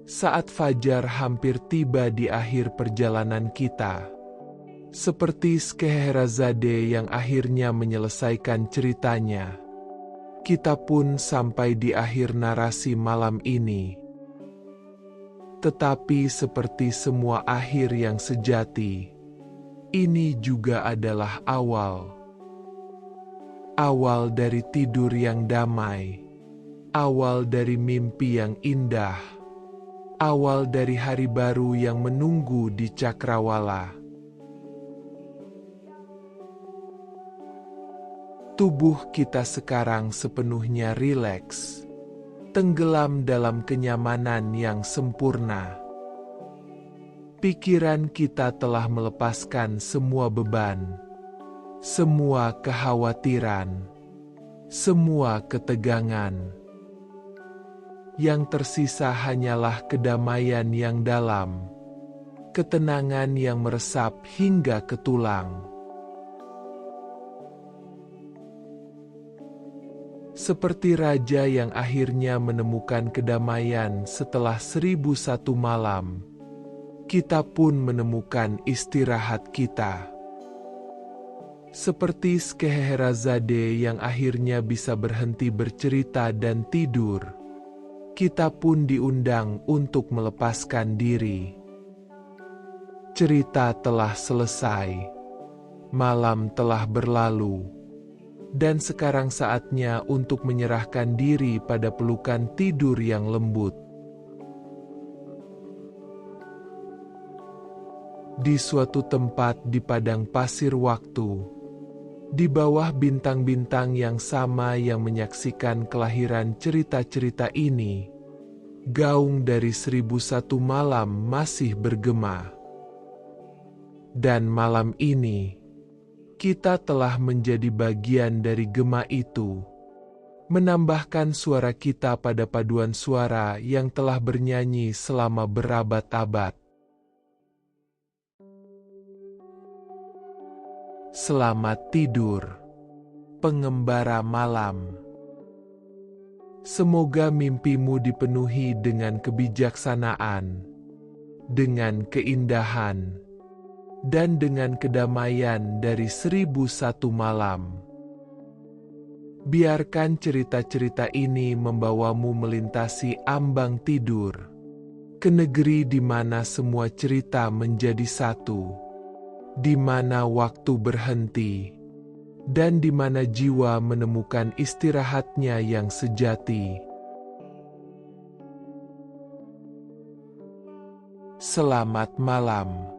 saat fajar hampir tiba di akhir perjalanan kita, seperti Scheherazade yang akhirnya menyelesaikan ceritanya, kita pun sampai di akhir narasi malam ini. Tetapi seperti semua akhir yang sejati, ini juga adalah awal. Awal dari tidur yang damai, awal dari mimpi yang indah, awal dari hari baru yang menunggu di cakrawala. Tubuh kita sekarang sepenuhnya rileks, tenggelam dalam kenyamanan yang sempurna. pikiran kita telah melepaskan semua beban, semua kekhawatiran, semua ketegangan. Yang tersisa hanyalah kedamaian yang dalam, ketenangan yang meresap hingga ke tulang. Seperti raja yang akhirnya menemukan kedamaian setelah 1001 malam, kita pun menemukan istirahat kita. Seperti Scheherazade yang akhirnya bisa berhenti bercerita dan tidur, kita pun diundang untuk melepaskan diri. Cerita telah selesai, malam telah berlalu, dan sekarang saatnya untuk menyerahkan diri pada pelukan tidur yang lembut. Di suatu tempat di padang pasir waktu, di bawah bintang-bintang yang sama yang menyaksikan kelahiran cerita-cerita ini, gaung dari 1001 malam masih bergema. Dan malam ini, kita telah menjadi bagian dari gema itu, menambahkan suara kita pada paduan suara yang telah bernyanyi selama berabad-abad. Selamat tidur, pengembara malam. Semoga mimpimu dipenuhi dengan kebijaksanaan, dengan keindahan, dan dengan kedamaian dari 1001 malam. Biarkan cerita-cerita ini membawamu melintasi ambang tidur, ke negeri di mana semua cerita menjadi satu, di mana waktu berhenti, dan di mana jiwa menemukan istirahatnya yang sejati. Selamat malam.